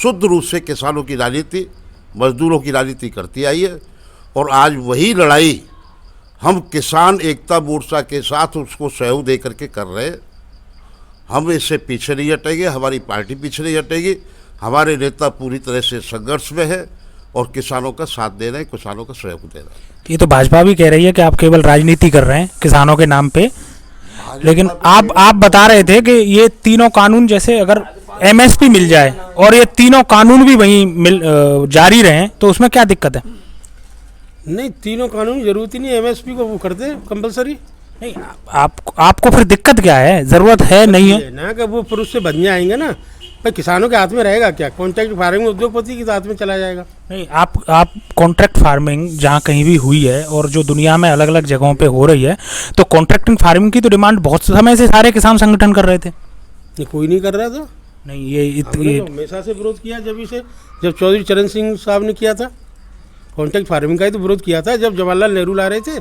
शुद्ध रूप से किसानों की राजनीति, मजदूरों की राजनीति करती आई है और आज वही लड़ाई हम किसान एकता मोर्चा के साथ उसको सहयोग दे करके कर रहे हैं। हम इससे पीछे नहीं हटेंगे, हमारी पार्टी पीछे नहीं हटेगी, हमारे नेता पूरी तरह से संघर्ष में है और किसानों का साथ दे रहे हैं, किसानों का सहयोग दे रहे हैं। ये तो भाजपा भी कह रही है कि आप केवल राजनीति कर रहे हैं किसानों के नाम पे, लेकिन आप बता रहे थे कि ये तीनों कानून, जैसे अगर MSP मिल जाए और ये तीनों कानून भी वहीं जारी रहें तो उसमें क्या दिक्कत है? नहीं, तीनों कानून जरूरत ही नहीं MSP को वो करते कंपलसरी। नहीं, आपको फिर दिक्कत क्या है? जरूरत है नहीं है ना कि वो फिर उससे बदले आएंगे ना, भाई किसानों के हाथ में रहेगा क्या? कॉन्ट्रैक्ट फार्मिंग उद्योगपति के हाथ में चला जाएगा। नहीं, आप कॉन्ट्रैक्ट फार्मिंग जहाँ कहीं भी हुई है और जो दुनिया में अलग अलग जगहों पे हो रही है, तो कॉन्ट्रैक्टिंग फार्मिंग की तो डिमांड बहुत समय से सारे किसान संगठन कर रहे थे। ये कोई नहीं कर रहा था। नहीं, ये तो हमेशा से विरोध किया, जब चौधरी चरण सिंह साहब ने किया था कॉन्ट्रैक्ट फार्मिंग का ही तो विरोध किया था, जब जवाहरलाल नेहरू ला रहे थे।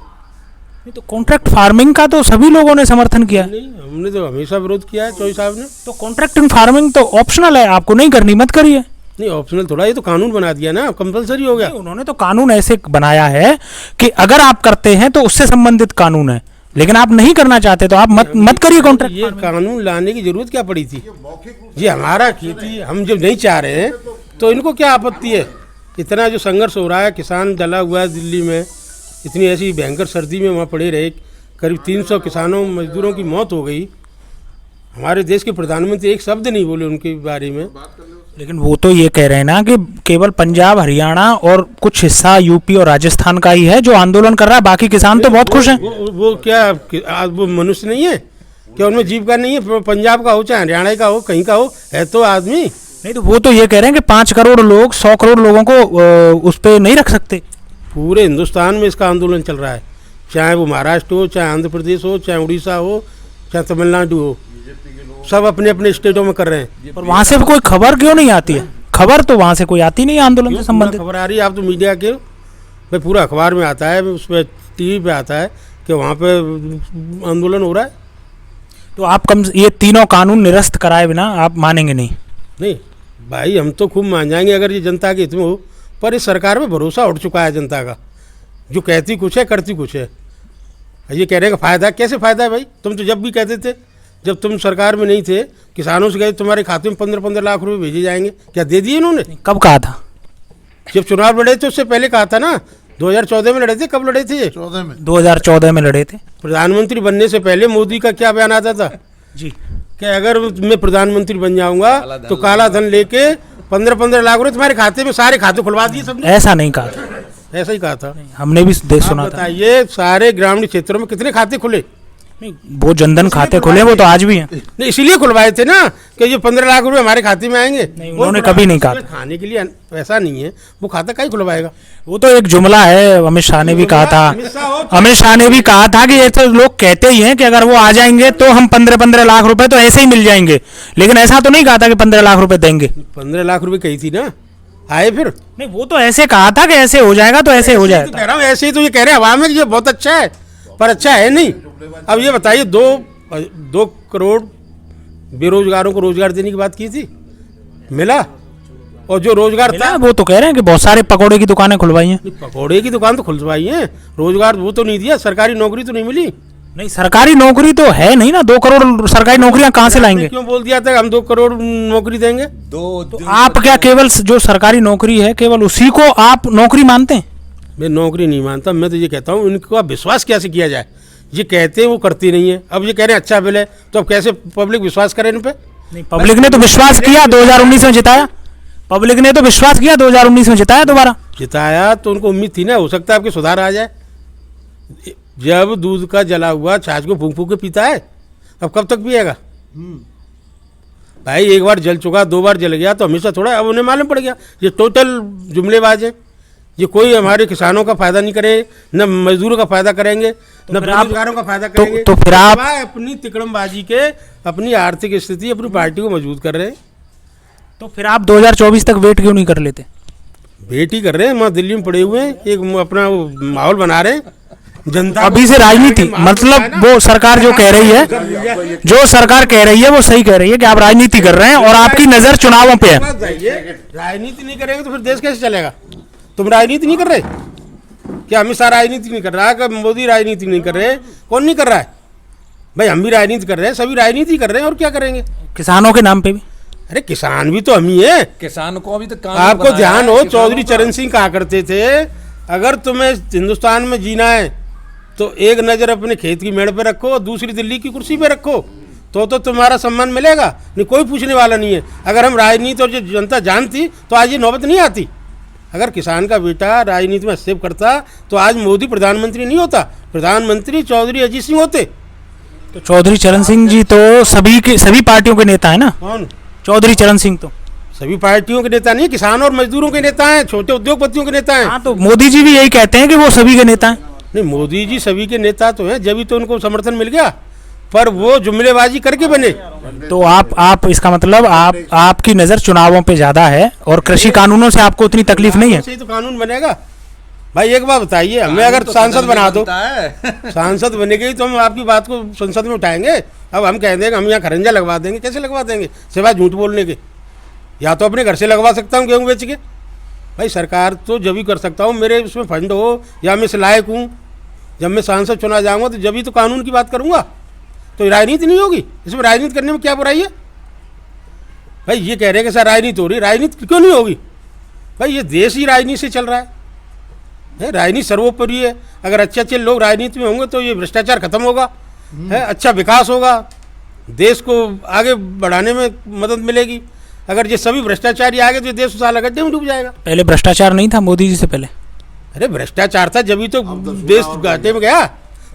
तो कॉन्ट्रैक्ट फार्मिंग का तो सभी लोगों ने समर्थन किया। नहीं, हमने तो हमेशा विरोध किया है चौधरी साहब ने। तो कॉन्ट्रैक्टिंग फार्मिंग तो ऑप्शनल है, आपको नहीं करनी मत करिए। नहीं, ऑप्शनल थोड़ा, ये तो कानून बना दिया ना, कंपलसरी हो गया। उन्होंने तो कानून ऐसे बनाया है कि अगर आप करते हैं तो उससे संबंधित कानून है, लेकिन आप नहीं करना चाहते तो आप मत करिए कॉन्ट्रैक्ट। ये कानून लाने की जरूरत क्या पड़ी थी? ये हमारा खेती, हम जब नहीं चाह रहे हैं तो इनको क्या आपत्ति है? इतना जो संघर्ष हो रहा है, किसान जला हुआ है दिल्ली में, इतनी ऐसी भयंकर सर्दी में वहाँ पड़े रहे, करीब 300 किसानों मजदूरों की मौत हो गई। हमारे देश के प्रधानमंत्री एक शब्द नहीं बोले उनके बारे में। लेकिन वो तो ये कह रहे हैं ना कि केवल पंजाब, हरियाणा और कुछ हिस्सा यूपी और राजस्थान का ही है जो आंदोलन कर रहा है, बाकी किसान तो बहुत खुश हैं। वो क्या वो मनुष्य नहीं है क्या? उनमें जीविका नहीं है? पंजाब का हो चाहे हरियाणा का हो, कहीं का हो, है तो आदमी। नहीं, तो वो तो ये कह रहे हैं कि 5 करोड़ लोग 100 करोड़ लोगों को उस पर नहीं रख सकते। पूरे हिंदुस्तान में इसका आंदोलन चल रहा है, चाहे वो महाराष्ट्र हो, चाहे आंध्र प्रदेश हो, चाहे उड़ीसा हो, चाहे तमिलनाडु हो, सब अपने अपने स्टेटों में कर रहे हैं। और वहाँ से कोई खबर क्यों नहीं आती है? खबर तो वहाँ से कोई आती नहीं है आंदोलन से संबंधित। खबर आ रही है, आप तो मीडिया के भाई, पूरा अखबार में आता है, उस पर TV पे आता है कि वहाँ पे आंदोलन हो रहा है। तो आप कम ये तीनों कानून निरस्त कराए बिना आप मानेंगे नहीं? नहीं भाई, हम तो खूब मान जाएंगे अगर ये जनता के हित में हो, पर इस सरकार पे भरोसा उठ चुका है जनता का, जो कहती कुछ है करती कुछ है। ये कह रहे हैं कि फ़ायदा, कैसे फ़ायदा है भाई? तुम तो जब भी कहते थे, जब तुम सरकार में नहीं थे, किसानों से कहे तुम्हारे खाते में 15-15 लाख रुपए भेजे जाएंगे, क्या दे दिए इन्होंने? कब कहा था? जब चुनाव लड़े थे उससे पहले कहा था ना, 2014 में लड़े थे। कब लड़े थे? 2014 में लड़े थे। प्रधानमंत्री बनने से पहले मोदी का क्या बयान आता था जी कि अगर मैं प्रधानमंत्री बन जाऊंगा तो काला धन लेके 15-15 लाख रुपए तुम्हारे खाते में, सारे खाते खुलवा दिए सबने। ऐसा नहीं कहा था, ऐसा ही कहा था। हमने भी आप सुना था। बताइए सारे ग्रामीण क्षेत्रों में कितने खाते खुले? नहीं, वो जनधन खाते खुले, वो तो आज भी हैं। नहीं, इसीलिए खुलवाए थे ना कि ये 15 लाख रुपए हमारे खाते में आएंगे। नहीं, उन्होंने कभी नहीं कहा था। खाने के लिए ऐसा नहीं है, वो खाता का ही खुलवाएगा। वो तो एक जुमला है, अमित शाह ने भी कहा था। अमित शाह ने भी कहा था कि ये तो लोग कहते ही हैं कि अगर वो आ जाएंगे तो हम 15-15 लाख रुपए तो ऐसे ही मिल जाएंगे, लेकिन ऐसा तो नहीं कहा था कि 15 लाख रुपए देंगे। 15 लाख रुपए कही थी ना, आए फिर? नहीं, वो तो ऐसे कहा था कि ऐसे हो जाएगा तो ऐसे हो तो जाएगा। कह रहा हूँ ऐसे ही, तो ये कह रहे हैं हवा में कि ये बहुत अच्छा है, पर अच्छा है नहीं। अब ये बताइए, 2 करोड़ बेरोजगारों को रोजगार देने की बात की थी, मिला? और जो रोजगार था, वो तो कह रहे हैं कि बहुत सारे पकौड़े की दुकानें खुलवाई हैं। पकौड़े की दुकान तो खुलवाई है, रोजगार वो तो नहीं दिया, सरकारी नौकरी तो नहीं मिली। नहीं, सरकारी नौकरी तो है नहीं ना, 2 करोड़ सरकारी नौकरियां कहाँ से लाएंगे? क्यों बोल दिया था कि हम 2 करोड़ नौकरी देंगे? तो आप क्या केवल जो सरकारी नौकरी है केवल उसी को आप नौकरी मानते हैं? मैं नौकरी नहीं मानता, मैं तो ये कहता हूँ इनका विश्वास कैसे किया जाए। ये कहते हैं वो करती नहीं है। अब ये कह रहे हैं अच्छा बिल है, तो अब कैसे पब्लिक विश्वास करे इन पे? नहीं, पब्लिक ने तो विश्वास किया, 2019 में जिताया। पब्लिक ने तो विश्वास किया, 2019 में जिताया दोबारा। जिताया तो उनको उम्मीद थी ना, हो सकता है आपके सुधार आ जाए। जब दूध का जला हुआ छाछ को फूंक फूंक के पीता है, अब कब तक पिएगा भाई? एक बार जल चुका, 2 बार जल गया तो हमेशा थोड़ा, अब उन्हें मालूम पड़ गया ये टोटल जुमलेबाज है। ये कोई हमारे किसानों का फायदा नहीं करे, न मजदूरों का फायदा करेंगे, न बेरोजगारों का फायदा करेंगे। तो फिर आप अपनी तिकड़मबाजी के अपनी आर्थिक स्थिति, अपनी पार्टी को मजबूत कर रहे हैं। तो फिर आप 2024 तक वेट क्यों नहीं कर लेते? वेट ही कर रहे हैं, वहाँ दिल्ली में पड़े हुए हैं, एक अपना माहौल बना रहे हैं जनता। अभी से राजनीति मतलब वो सरकार जो कह रही है, जो सरकार कह रही है वो सही कह रही है कि आप राजनीति कर रहे हैं और आपकी नजर चुनावों पे है। राजनीति नहीं करेंगे तो फिर देश कैसे चलेगा? तुम राजनीति नहीं कर रहे क्या? अमित शाह राजनीति नहीं कर रहा, कि मोदी राजनीति नहीं कर रहे? कौन नहीं कर रहा है भाई? हम भी राजनीति कर रहे हैं, सभी राजनीति कर रहे हैं, और क्या करेंगे? किसानों के नाम पे भी। अरे किसान भी तो हम ही है। किसान को अभी तक आपको ध्यान हो, चौधरी चरण सिंह कहा करते थे अगर तुम्हें हिंदुस्तान में जीना है तो एक नज़र अपने खेत की मेड़ पे रखो और दूसरी दिल्ली की कुर्सी पे रखो, तो तुम्हारा सम्मान मिलेगा। नहीं, कोई पूछने वाला नहीं है। अगर हम राजनीति और जो जनता जानती तो आज ये नौबत नहीं आती। अगर किसान का बेटा राजनीति में हस्तक्षेप करता तो आज मोदी प्रधानमंत्री नहीं होता, प्रधानमंत्री चौधरी अजीत सिंह होते। तो चौधरी चरण सिंह जी तो सभी पार्टियों के नेता है ना? कौन? चौधरी चरण सिंह तो सभी पार्टियों के नेता नहीं, किसान और मजदूरों के नेता हैं, छोटे उद्योगपतियों के नेता हैं। हाँ, तो मोदी जी भी यही कहते हैं कि वो सभी के नेता हैं। नहीं, मोदी जी सभी के नेता तो हैं, जब भी तो उनको समर्थन मिल गया, पर वो जुमलेबाजी करके बने। तो आप इसका मतलब आपकी नज़र चुनावों पे ज़्यादा है और कृषि कानूनों से आपको उतनी तकलीफ नहीं है? सही तो कानून बनेगा भाई। एक बात बताइए, हमें अगर सांसद बना दो, सांसद बने गई तो हम आपकी बात को संसद में उठाएंगे। अब हम कह देंगे हम यहाँ खरंजा लगवा देंगे, कैसे लगवा देंगे सिवाय झूठ बोलने के? या तो अपने घर से लगवा सकता हूँ गेहूँ बेच के। भाई सरकार तो जब भी कर सकता हूँ, मेरे उसमें फंड हो या मैं इस लायक हूँ। जब मैं सांसद चुना जाऊँगा तो जब ही तो कानून की बात करूँगा। तो राजनीति नहीं होगी इसमें? राजनीति करने में क्या बुराई है भाई? ये कह रहे हैं कि सर राजनीति हो रही, राजनीति क्यों नहीं होगी भाई? ये देश ही राजनीति से चल रहा है, राजनीति सर्वोपरि है। अगर अच्छे अच्छे लोग राजनीति में होंगे तो ये भ्रष्टाचार खत्म होगा, है अच्छा विकास होगा, देश को आगे बढ़ाने में मदद मिलेगी। अगर ये सभी भ्रष्टाचारी आगे तो देश साला गड्ढे में डूब जाएगा। पहले भ्रष्टाचार नहीं था मोदी जी से पहले? अरे भ्रष्टाचार था जब ही तो देश घाटे में गया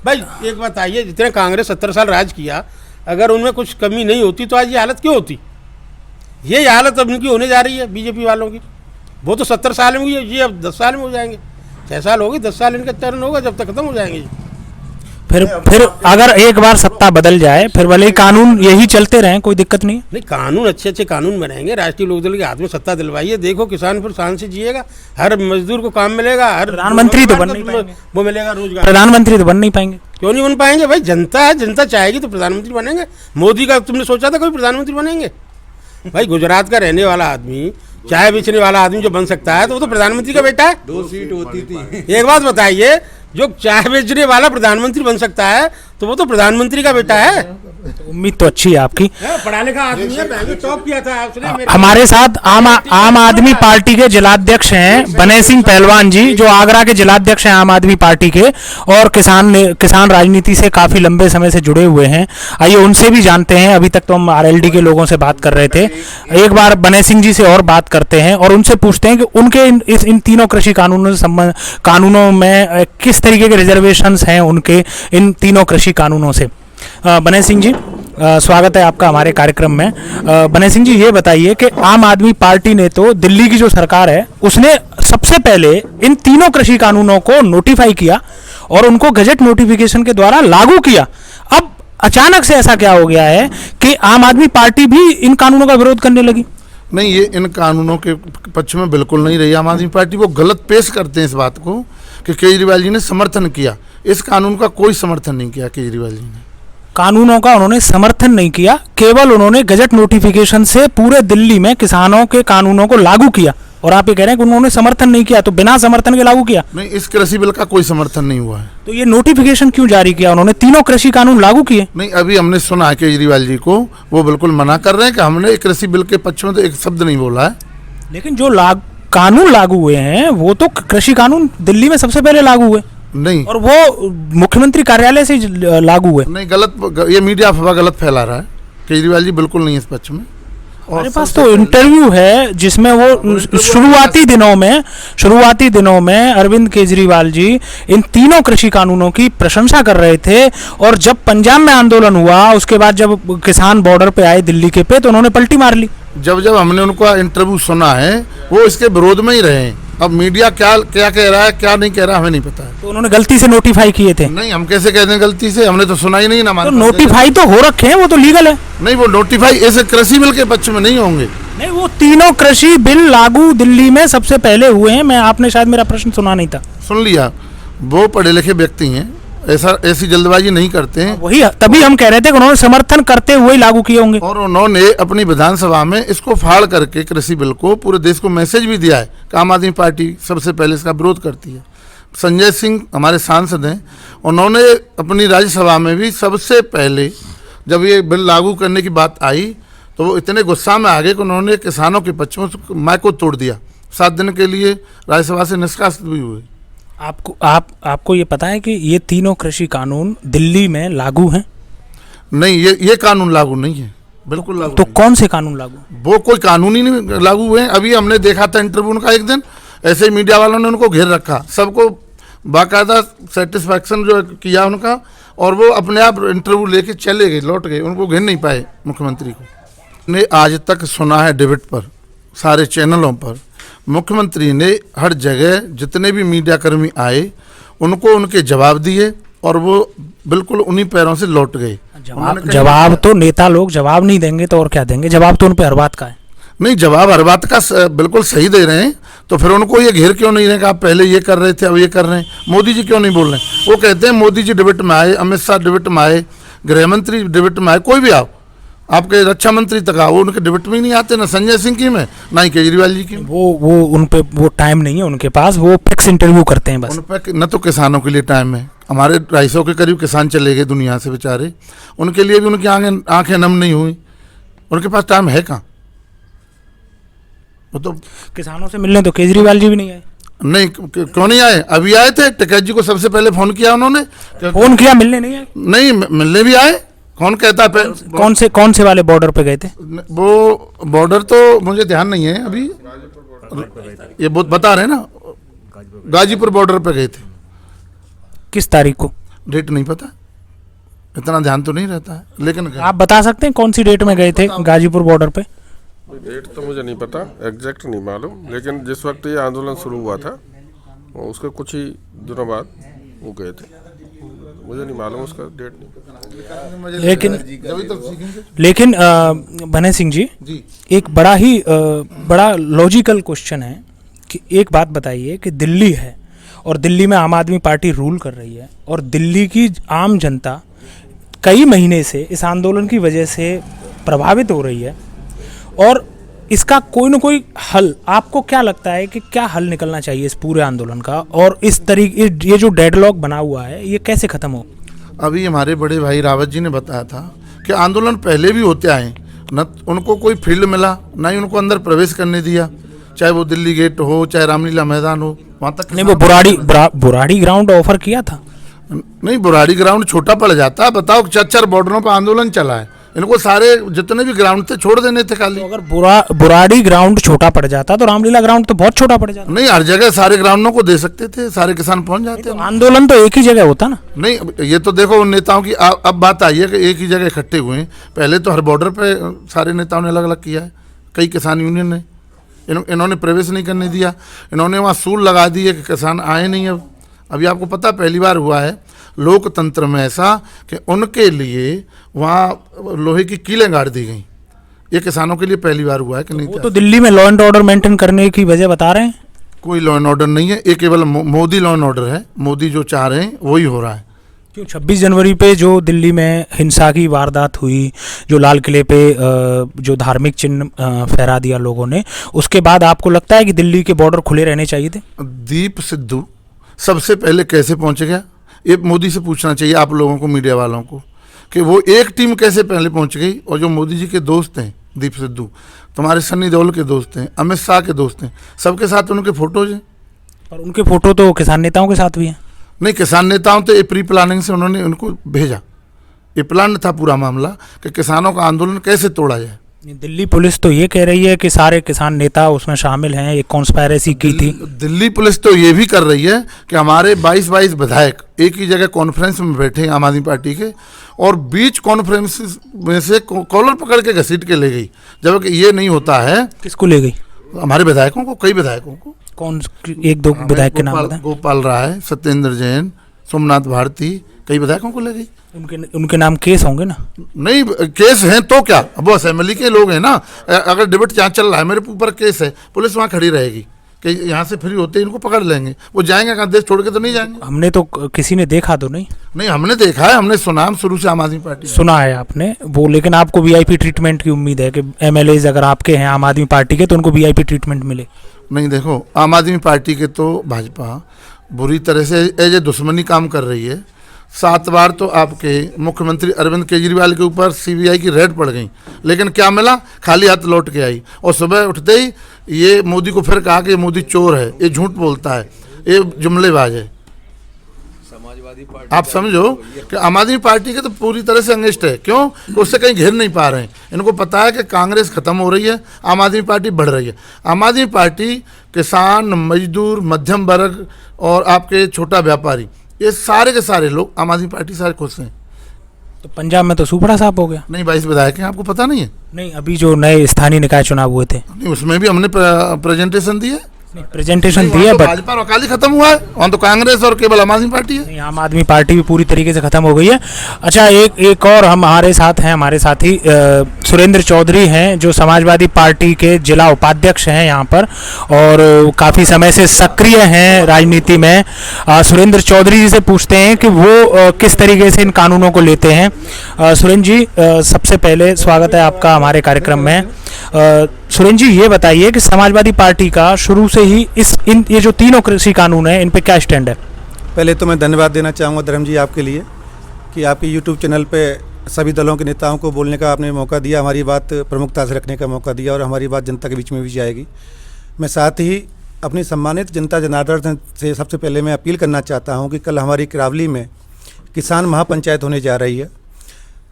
भाई। एक बात आइए, जितने कांग्रेस 70 साल राज किया, अगर उनमें कुछ कमी नहीं होती तो आज ये हालत क्यों होती? ये हालत अब इनकी होने जा रही है बीजेपी वालों की। वो तो 70 साल में हुई है, ये अब 10 साल में हो जाएंगे। 6 साल होगी, 10 साल इनका टर्न होगा, जब तक खत्म हो जाएंगे। फिर अगर एक बार सत्ता बदल जाए फिर भले ही कानून यही चलते रहें, कोई दिक्कत नहीं है? नहीं, कानून अच्छे अच्छे कानून बनाएंगे। राष्ट्रीय लोकदल के हाथ में सत्ता दिलवाइए, देखो किसान फिर शान से जिएगा, हर मजदूर को काम मिलेगा, हर प्रधानमंत्री तो बन नहीं पाएंगे, वो मिलेगा रोजगार। प्रधानमंत्री तो बन नहीं पाएंगे। क्यों नहीं बन पाएंगे भाई? जनता है, जनता चाहेगी तो प्रधानमंत्री बनेंगे। मोदी का तुमने सोचा था कोई प्रधानमंत्री बनेंगे? भाई गुजरात का रहने वाला आदमी, चाय बेचने वाला आदमी जो बन सकता है तो वो तो प्रधानमंत्री का बेटा है। 2 सीट होती थी। एक बात बताइए, जो चाय बेचने वाला प्रधानमंत्री बन सकता है तो वो तो प्रधानमंत्री का बेटा है। उम्मीद तो अच्छी है आपकी। पढ़ा लिखा आदमी है, मैंने टॉप किया था उसने मेरे। हमारे साथ आम आदमी पार्टी के जिलाध्यक्ष हैं बने सिंह पहलवान जी, जो आगरा के जिलाध्यक्ष हैं आम आदमी पार्टी के, और किसान राजनीति से काफी लंबे समय से जुड़े हुए हैं। आइए उनसे भी जानते हैं। अभी तक तो हम आरएलडी के लोगों से बात कर रहे थे, एक बार बने सिंह जी से और बात करते हैं और उनसे पूछते हैं कि उनके इन तीनों कृषि कानूनों में किस तरीके के रिजर्वेशंस हैं उनके इन तीनों कृषि कानूनों से। बने सिंह जी, स्वागत है आपका हमारे कार्यक्रम में। बने सिंह जी, ये बताइए कि आम आदमी पार्टी ने तो, दिल्ली की जो सरकार है उसने सबसे पहले इन तीनों कृषि कानूनों को नोटिफाई किया और उनको गजट नोटिफिकेशन के द्वारा लागू किया। अब अचानक से ऐसा क्या हो गया है कि आम आदमी पार्टी भी इन कानूनों का विरोध करने लगी? नहीं, ये इन कानूनों के पक्ष में बिल्कुल नहीं रही आम आदमी पार्टी। वो गलत पेश करते हैं इस बात को कि केजरीवाल जी ने समर्थन किया। इस कानून का कोई समर्थन नहीं किया केजरीवाल जी ने। कानूनों का उन्होंने समर्थन नहीं किया, केवल उन्होंने गजट नोटिफिकेशन से पूरे दिल्ली में किसानों के कानूनों को लागू किया। और आप ये कह रहे हैं कि उन्होंने समर्थन नहीं किया, तो बिना समर्थन के लागू किया? नहीं, इस कृषि बिल का कोई समर्थन नहीं हुआ है। तो ये नोटिफिकेशन क्यों जारी किया उन्होंने? तीनों कृषि कानून लागू किए? नहीं, अभी हमने सुना है केजरीवाल जी को, वो बिल्कुल मना कर रहे हैं कि हमने कृषि बिल के पक्ष में तो एक शब्द नहीं बोला है। लेकिन जो कानून लागू हुए हैं वो तो कृषि कानून दिल्ली में सबसे पहले लागू हुए, नहीं, और वो मुख्यमंत्री कार्यालय से लागू हुए। नहीं, गलत, ये मीडिया अफवाह गलत फैला रहा है। केजरीवाल जी बिल्कुल नहीं इस पक्ष में। हमारे पास तो इंटरव्यू है जिसमें वो शुरुआती दिनों में अरविंद केजरीवाल जी इन तीनों कृषि कानूनों की प्रशंसा कर रहे थे, और जब पंजाब में आंदोलन हुआ उसके बाद जब किसान बॉर्डर पे आए दिल्ली के पे, तो उन्होंने पलटी मार ली। जब हमने उनका इंटरव्यू सुना है वो इसके विरोध में ही रहे हैं। अब मीडिया क्या कह रहा है क्या नहीं कह रहा हमें नहीं पता है। तो उन्होंने गलती से नोटिफाई किए थे? नहीं, हम कैसे कहते हैं गलती से? हमने तो सुना ही नहीं ना। तो नोटिफाई तो हो रखे हैं, वो तो लीगल है। नहीं, वो नोटिफाई ऐसे कृषि बिल के पक्ष में नहीं होंगे। नहीं, वो तीनों कृषि बिल लागू दिल्ली में सबसे पहले हुए हैं। मैं आपने शायद मेरा प्रश्न सुना नहीं था। सुन लिया, वो पढ़े लिखे व्यक्ति हैं, ऐसी जल्दबाजी नहीं करते हैं। वही तभी हम कह रहे थे कि उन्होंने समर्थन करते हुए लागू किए होंगे। और उन्होंने अपनी विधानसभा में इसको फाड़ करके कृषि बिल को पूरे देश को मैसेज भी दिया है कि आम आदमी पार्टी सबसे पहले इसका विरोध करती है। संजय सिंह हमारे सांसद हैं, उन्होंने अपनी राज्यसभा में भी सबसे पहले जब ये बिल लागू करने की बात आई तो वो इतने गुस्सा में आ गए कि उन्होंने किसानों के पक्ष में माइक को तोड़ दिया। 7 दिन के लिए राज्यसभा से निष्कासित भी हुए। आपको ये पता है कि ये तीनों कृषि कानून दिल्ली में लागू हैं? नहीं, ये कानून लागू नहीं है, बिल्कुल लागू तो नहीं। कौन से कानून लागू? वो कोई कानून ही नहीं लागू हुए हैं। अभी हमने देखा था इंटरव्यू उनका एक दिन, ऐसे ही मीडिया वालों ने उनको घेर रखा, सबको बाकायदा सेटिस्फैक्शन जो किया उनका, और वो अपने आप इंटरव्यू लेके चले गए, लौट गए, उनको घेर नहीं पाए मुख्यमंत्री को। ने आज तक सुना है डिबेट पर, सारे चैनलों पर, मुख्यमंत्री ने हर जगह जितने भी मीडिया कर्मी आए उनको उनके जवाब दिए और वो बिल्कुल उन्हीं पैरों से लौट गए। जवाब तो नेता लोग जवाब नहीं देंगे तो और क्या देंगे? जवाब तो उन पे हर बात का है। नहीं, जवाब हर बात का बिल्कुल सही दे रहे हैं, तो फिर उनको ये घेर क्यों नहीं रहे कि आप पहले ये कर रहे थे अब ये कर रहे हैं? मोदी जी क्यों नहीं बोल रहे हैं? वो कहते हैं मोदी जी डिबेट में आए, अमित शाह डिबेट में आए, गृह मंत्री डिबेट में आए, कोई भी आओ, आपके रक्षा मंत्री तक आओ, उनके डिबेट में ही नहीं आते, ना संजय सिंह की में ना ही केजरीवाल जी की। वो उन पे वो टाइम नहीं है उनके पास, वो फिक्स इंटरव्यू करते हैं बस। उन पर न तो किसानों के लिए टाइम है। हमारे 250 के करीब किसान चले गए दुनिया से बेचारे, उनके लिए भी उनकी आंखें नम नहीं हुई। उनके पास टाइम है कहाँ? वो तो किसानों से मिलने तो केजरीवाल जी भी नहीं आए। नहीं, क्यों नहीं आए? अभी आए थे, टिकैत जी को सबसे पहले फोन किया उन्होंने। फोन किया, मिलने नहीं आए? नहीं, मिलने भी आए। कौन कहता है? कौन से वाले बॉर्डर पे गए थे? वो बॉर्डर तो मुझे ध्यान नहीं है अभी, ये बहुत बता रहे हैं ना, गाजीपुर बॉर्डर पे गए थे। किस तारीख को? डेट नहीं पता, इतना ध्यान तो नहीं रहता है, लेकिन आप बता सकते हैं कौन सी डेट में गए थे गाजीपुर बॉर्डर पे? डेट तो मुझे नहीं पता, एग्जैक्ट नहीं मालूम, लेकिन जिस वक्त ये आंदोलन शुरू हुआ था उसके कुछ ही दिनों बाद वो गए थे। मुझे नहीं मालूम उसका डेट नहीं। लेकिन बने सिंह जी, एक बड़ा लॉजिकल क्वेश्चन है कि एक बात बताइए कि दिल्ली है और दिल्ली में आम आदमी पार्टी रूल कर रही है और दिल्ली की आम जनता कई महीने से इस आंदोलन की वजह से प्रभावित हो रही है और इसका कोई ना कोई हल, आपको क्या लगता है कि क्या हल निकलना चाहिए इस पूरे आंदोलन का, और इस तरीके ये जो डेडलॉक बना हुआ है ये कैसे ख़त्म हो? अभी हमारे बड़े भाई रावत जी ने बताया था कि आंदोलन पहले भी होते आए, न उनको कोई फील्ड मिला, ना ही उनको अंदर प्रवेश करने दिया, चाहे वो दिल्ली गेट हो, चाहे रामलीला मैदान हो, वहाँ तक नहीं, वो बुराड़ी ग्राउंड ऑफर किया था। नहीं, बुराड़ी ग्राउंड छोटा पड़ जाता है। बताओ, 4 बॉर्डरों पर आंदोलन चला है, इनको सारे जितने भी ग्राउंड थे छोड़ देने थे खाली। तो अगर बुराड़ी ग्राउंड छोटा पड़ जाता तो रामलीला ग्राउंड तो बहुत छोटा पड़ जाता। नहीं, हर जगह सारे ग्राउंडों को दे सकते थे, सारे किसान पहुंच जाते। तो आंदोलन तो एक ही जगह होता ना। नहीं, ये तो देखो उन नेताओं की अब बात आई है कि एक ही जगह इकट्ठे हुए हैं। पहले तो हर बॉर्डर पे सारे नेताओं ने अलग अलग किया है, कई किसान यूनियन ने इन्होंने प्रवेश नहीं करने दिया, इन्होंने वहाँ सूल लगा दी है कि किसान आए नहीं। अब अभी आपको पता पहली बार हुआ है लोकतंत्र में ऐसा कि उनके लिए वहाँ लोहे की कीलें गाड़ दी गई। ये किसानों के लिए पहली बार हुआ है कि नहीं। वो तो दिल्ली में लॉ एंड ऑर्डर मेंटेन करने की वजह बता रहे हैं। कोई लॉ एंड ऑर्डर नहीं है, ये केवल मोदी लॉ एंड ऑर्डर है। मोदी जो चाह रहे हैं वही हो रहा है। क्यों 26 जनवरी पे जो दिल्ली में हिंसा की वारदात हुई, जो लाल किले पे जो धार्मिक चिन्ह फहरा दिया लोगों ने, उसके बाद आपको लगता है कि दिल्ली के बॉर्डर खुले रहने चाहिए थे? दीप सिद्धू सबसे पहले कैसे पहुंच गया, ये मोदी से पूछना चाहिए आप लोगों को, मीडिया वालों को, कि वो एक टीम कैसे पहले पहुंच गई। और जो मोदी जी के दोस्त हैं, दीप सिद्धू तुम्हारे सन्नी देओल के दोस्त हैं, अमित शाह के दोस्त हैं, सबके साथ उनके फोटोज हैं। पर उनके फोटो तो किसान नेताओं के साथ भी हैं। नहीं, किसान नेताओं तो ये प्री प्लानिंग से उन्होंने उनको भेजा, ये प्लान था पूरा मामला कि किसानों का आंदोलन कैसे तोड़ा जाए। दिल्ली पुलिस तो ये कह रही है कि सारे किसान नेता उसमें शामिल हैं, एक कॉन्स्पायरेसी की थी। दिल्ली पुलिस तो ये भी कर रही है कि हमारे 22 विधायक एक ही जगह कॉन्फ्रेंस में बैठे हैं आम आदमी पार्टी के, और बीच कॉन्फ्रेंस में से कॉलर पकड़ के घसीट के ले गई, जबकि ये नहीं होता है। किसको ले गई? हमारे विधायकों को, कई विधायकों को। कौन? एक दो विधायक के नाम बताएं। गोपाल राय, सत्येंद्र जैन, सोमनाथ भारती, कई विधायकों को ले गई। उनके नाम केस होंगे ना? नहीं, केस हैं तो क्या, अब वो असेंबली के लोग हैं ना। अगर डिबेट जहाँ चल रहा है, मेरे ऊपर केस है, पुलिस वहाँ खड़ी रहेगी कि यहाँ से फ्री होते इनको पकड़ लेंगे। वो जाएंगे कहाँ, देश छोड़ के तो नहीं जाएंगे। हमने तो किसी ने देखा तो नहीं? नहीं, हमने देखा है, हमने सुना, हम शुरू से आम आदमी पार्टी सुना है आपने वो, लेकिन आपको वीआईपी ट्रीटमेंट की उम्मीद है कि एमएलएज अगर आपके हैं आम आदमी पार्टी के तो उनको वीआईपी ट्रीटमेंट मिले? नहीं, देखो आम आदमी पार्टी के तो भाजपा बुरी तरह से एज ए दुश्मनी काम कर रही है। 7 बार तो आपके मुख्यमंत्री अरविंद केजरीवाल के ऊपर सीबीआई की रेड पड़ गई, लेकिन क्या मिला, खाली हाथ लौट के आई। और सुबह उठते ही ये मोदी को फिर कहा कि ये मोदी चोर है, ये झूठ बोलता है, ये जुमलेबाज है। समाजवादी पार्टी आप समझो कि आम आदमी पार्टी के तो पूरी तरह से अंगेस्ट है। क्यों? कि उससे कहीं घेर नहीं पा रहे हैं। इनको पता है कि कांग्रेस खत्म हो रही है, आम आदमी पार्टी बढ़ रही है। आम आदमी पार्टी किसान, मजदूर, मध्यम वर्ग और आपके छोटा व्यापारी, ये सारे के सारे लोग आम आदमी पार्टी सारे खुश हैं। तो पंजाब में तो सुपड़ा साफ हो गया। नहीं, 22 विधायक हैं, आपको पता नहीं है? नहीं, अभी जो नए स्थानीय निकाय चुनाव हुए थे नहीं, उसमें भी हमने प्रेजेंटेशन दी है। प्रेजेंटेशन दी है, तो बट भाजपा और अकाली खत्म हुआ है, वहाँ तो कांग्रेस और केवल आम आदमी पार्टी है। नहीं, आम आदमी पार्टी भी पूरी तरीके से खत्म हो गई है। अच्छा, एक और हमारे साथ हैं, हमारे साथी सुरेंद्र चौधरी हैं, जो समाजवादी पार्टी के जिला उपाध्यक्ष हैं यहाँ पर और काफ़ी समय से सक्रिय हैं राजनीति में। सुरेंद्र चौधरी जी से पूछते हैं कि वो किस तरीके से इन कानूनों को लेते हैं। सुरेंद्र जी, सबसे पहले स्वागत है आपका हमारे कार्यक्रम में। सुरेंद्र जी, ये बताइए कि समाजवादी पार्टी का शुरू से ही ये जो तीनों कृषि कानून हैं, इन पे क्या स्टैंड है? पहले तो मैं धन्यवाद देना चाहूँगा धर्म जी आपके लिए कि आपके यूट्यूब चैनल पे सभी दलों के नेताओं को बोलने का आपने मौका दिया, हमारी बात प्रमुखता से रखने का मौका दिया और हमारी बात जनता के बीच में भी जाएगी। मैं साथ ही अपनी सम्मानित जनता जनार्दन से सबसे पहले मैं अपील करना चाहता हूँ कि कल हमारी किरावली में किसान महापंचायत होने जा रही है,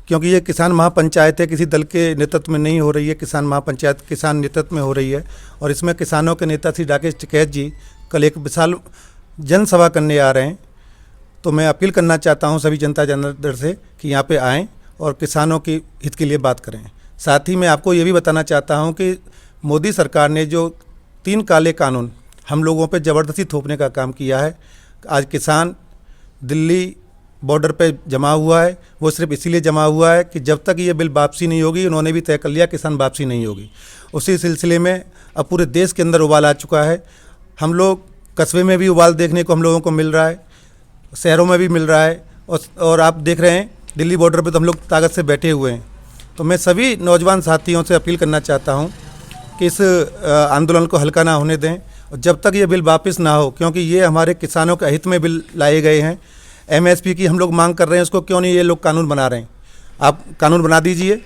क्योंकि ये किसान महापंचायत है, किसी दल के नेतृत्व में नहीं हो रही है, किसान महापंचायत किसान नेतृत्व में हो रही है। और इसमें किसानों के नेता श्री राकेश टिकैत जी कल एक विशाल जनसभा करने आ रहे हैं। तो मैं अपील करना चाहता हूं सभी जनता जनार्दन से कि यहाँ पे आएँ और किसानों के हित के लिए बात करें। साथ ही मैं आपको ये भी बताना चाहता हूँ कि मोदी सरकार ने जो 3 काले कानून हम लोगों पे ज़बरदस्ती थोपने का काम किया है, आज किसान दिल्ली बॉर्डर पे जमा हुआ है, वो सिर्फ इसीलिए जमा हुआ है कि जब तक ये बिल वापसी नहीं होगी, उन्होंने भी तय कर लिया किसान वापसी नहीं होगी। उसी सिलसिले में अब पूरे देश के अंदर उबाल आ चुका है। हम लोग कस्बे में भी उबाल देखने को हम लोगों को मिल रहा है, शहरों में भी मिल रहा है, और आप देख रहे हैं दिल्ली बॉर्डर पे तो हम लोग ताकत से बैठे हुए हैं। तो मैं सभी नौजवान साथियों से अपील करना चाहता हूं कि इस आंदोलन को हल्का ना होने दें, और जब तक ये बिल वापस ना हो, क्योंकि ये हमारे किसानों के हित में बिल लाए गए हैं। एमएसपी की हम लोग मांग कर रहे हैं, उसको क्यों नहीं ये लोग कानून बना रहे हैं? आप कानून बना दीजिए,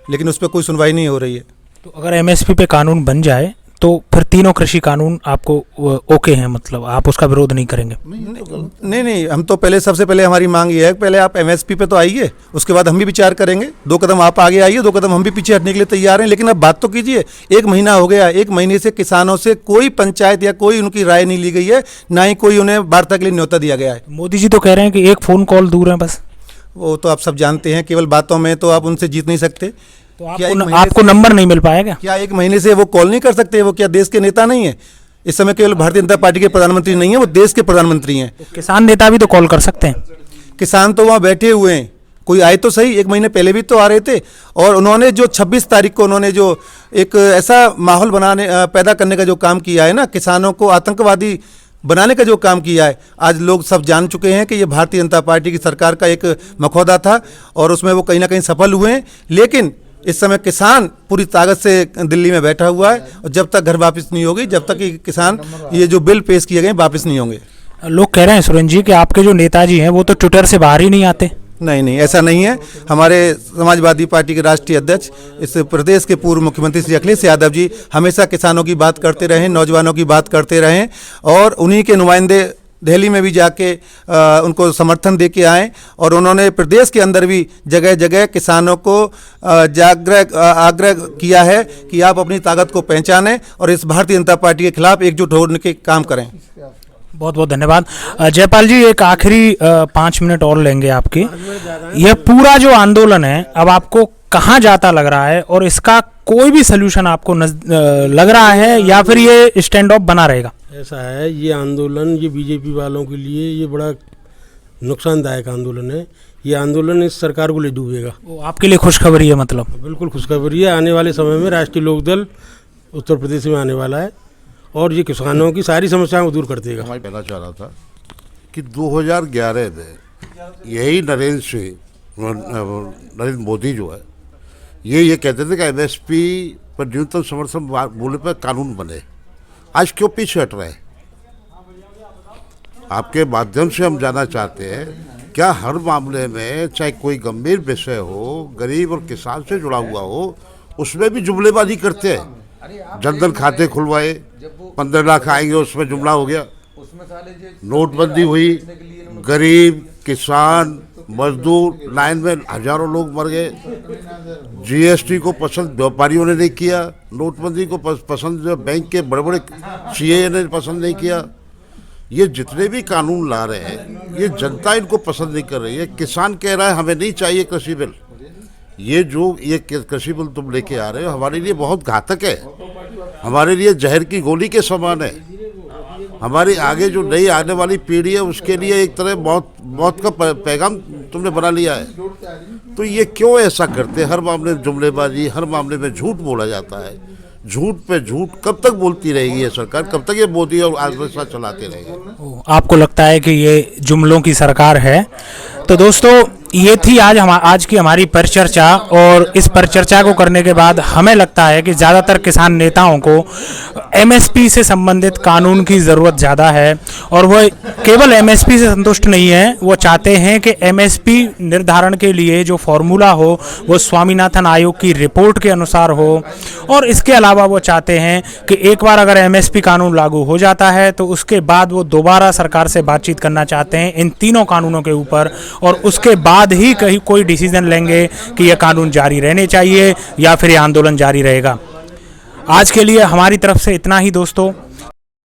लेकिन उस पर कोई सुनवाई नहीं हो रही है। तो अगर एमएसपी पे कानून बन जाए तो फिर तीनों कृषि कानून आपको ओके हैं, मतलब आप उसका विरोध नहीं करेंगे? नहीं, हम तो पहले, सबसे पहले हमारी मांग ये है कि पहले आप एमएसपी पे तो आइए, उसके बाद हम भी विचार करेंगे। 2 कदम आप आगे आइए, 2 कदम हम भी पीछे हटने के लिए तैयार हैं, लेकिन अब बात तो कीजिए। 1 महीना हो गया, 1 महीने से किसानों से कोई पंचायत या कोई उनकी राय नहीं ली गई है, ना ही कोई उन्हें वार्ता के लिए न्योता दिया गया है। मोदी जी तो कह रहे हैं कि एक फ़ोन कॉल दूर है बस। वो तो आप सब जानते हैं, केवल बातों में तो आप उनसे जीत नहीं सकते। तो क्या आपको नंबर नहीं मिल पाएगा? क्या 1 महीने से वो कॉल नहीं कर सकते? वो क्या देश के नेता नहीं है? इस समय केवल भारतीय जनता पार्टी के प्रधानमंत्री नहीं है, वो देश के प्रधानमंत्री हैं। तो किसान नेता भी तो कॉल कर सकते हैं। किसान तो वहाँ बैठे हुए हैं, कोई आए तो सही। 1 महीने पहले भी तो आ रहे थे, और उन्होंने जो 26 तारीख को उन्होंने जो एक ऐसा माहौल पैदा करने का जो काम किया है ना, किसानों को आतंकवादी बनाने का जो काम किया है, आज लोग सब जान चुके हैं कि ये भारतीय जनता पार्टी की सरकार का एक मखौदा था, और उसमें वो कहीं ना कहीं सफल हुए हैं। लेकिन इस समय किसान पूरी ताकत से दिल्ली में बैठा हुआ है, और जब तक घर वापस नहीं होगी, जब तक कि किसान ये जो बिल पेश किए गए वापस नहीं होंगे। लोग कह रहे हैं सुरेंद्र जी कि आपके जो नेताजी हैं वो तो ट्विटर से बाहर ही नहीं आते। नहीं, ऐसा नहीं है। हमारे समाजवादी पार्टी के राष्ट्रीय अध्यक्ष, इस प्रदेश के पूर्व मुख्यमंत्री श्री अखिलेश यादव जी हमेशा किसानों की बात करते रहे, नौजवानों की बात करते रहे, और उन्हीं के नुमाइंदे दिल्ली में भी जाके उनको समर्थन दे के आए, और उन्होंने प्रदेश के अंदर भी जगह जगह किसानों को आग्रह किया है कि आप अपनी ताकत को पहचानें और इस भारतीय जनता पार्टी के खिलाफ एकजुट होने के काम करें। बहुत बहुत धन्यवाद। जयपाल जी, एक आखिरी 5 मिनट और लेंगे आपकी। यह पूरा जो आंदोलन है अब आपको कहाँ जाता लग रहा है, और इसका कोई भी सलूशन आपको लग रहा है, या फिर ये स्टैंड ऑफ बना रहेगा? ऐसा है, ये आंदोलन ये बीजेपी वालों के लिए ये बड़ा नुकसानदायक आंदोलन है। ये आंदोलन इस सरकार को ले डूबेगा। वो आपके लिए खुशखबरी है मतलब? बिल्कुल खुशखबरी है। आने वाले समय में राष्ट्रीय लोकदल उत्तर प्रदेश में आने वाला है, और ये किसानों की सारी समस्याओं को दूर कर देगा। मैं कहना चाह रहा था कि 2011 में यही नरेंद्र मोदी जो है ये कहते थे कि एमएसपी पर न्यूनतम समर्थन मूल्य पर कानून बने। आज क्यों पीछे हट रहे हैं? आपके माध्यम से हम जानना चाहते हैं, क्या हर मामले में चाहे कोई गंभीर विषय हो, गरीब और किसान से जुड़ा हुआ हो, उसमें भी जुमलेबाजी करते हैं? जनधन खाते खुलवाए, 15 लाख आएंगे, उसमें जुमला हो गया। नोटबंदी हुई, गरीब किसान मजदूर लाइन में हजारों लोग मर गए। जीएसटी को पसंद व्यापारियों ने नहीं किया, नोटबंदी को पसंद बैंक के बड़े बड़े सीए ने पसंद नहीं किया। ये जितने भी कानून ला रहे हैं, ये जनता इनको पसंद नहीं कर रही है। किसान कह रहा है हमें नहीं चाहिए कृषि बिल। ये कृषि बिल तुम लेके आ रहे हो हमारे लिए बहुत घातक है, हमारे लिए जहर की गोली के समान है। हमारी आगे जो नई आने वाली पीढ़ी है उसके लिए एक तरह मौत का पैगाम तुमने बना लिया है। तो ये क्यों ऐसा करते हैं? हर मामले में जुमलेबाजी, हर मामले में झूठ बोला जाता है। झूठ पे झूठ कब तक बोलती रहेगी ये सरकार? कब तक ये मोदी और आश्वासन चलाते रहेंगे? आपको लगता है कि ये जुमलों की सरकार है? तो दोस्तों, ये थी आज की हमारी परिचर्चा, और इस परिचर्चा को करने के बाद हमें लगता है कि ज़्यादातर किसान नेताओं को एमएसपी से संबंधित कानून की ज़रूरत ज़्यादा है, और वह केवल एमएसपी से संतुष्ट नहीं है। वो चाहते हैं कि एमएसपी निर्धारण के लिए जो फॉर्मूला हो वो स्वामीनाथन आयोग की रिपोर्ट के अनुसार हो, और इसके अलावा वो चाहते हैं कि एक बार अगर एमएसपी कानून लागू हो जाता है तो उसके बाद वो दोबारा सरकार से बातचीत करना चाहते हैं इन तीनों कानूनों के ऊपर, और उसके बाद ही कहीं कोई डिसीजन लेंगे कि यह कानून जारी रहने चाहिए या फिर यह आंदोलन जारी रहेगा। आज के लिए हमारी तरफ से इतना ही दोस्तों।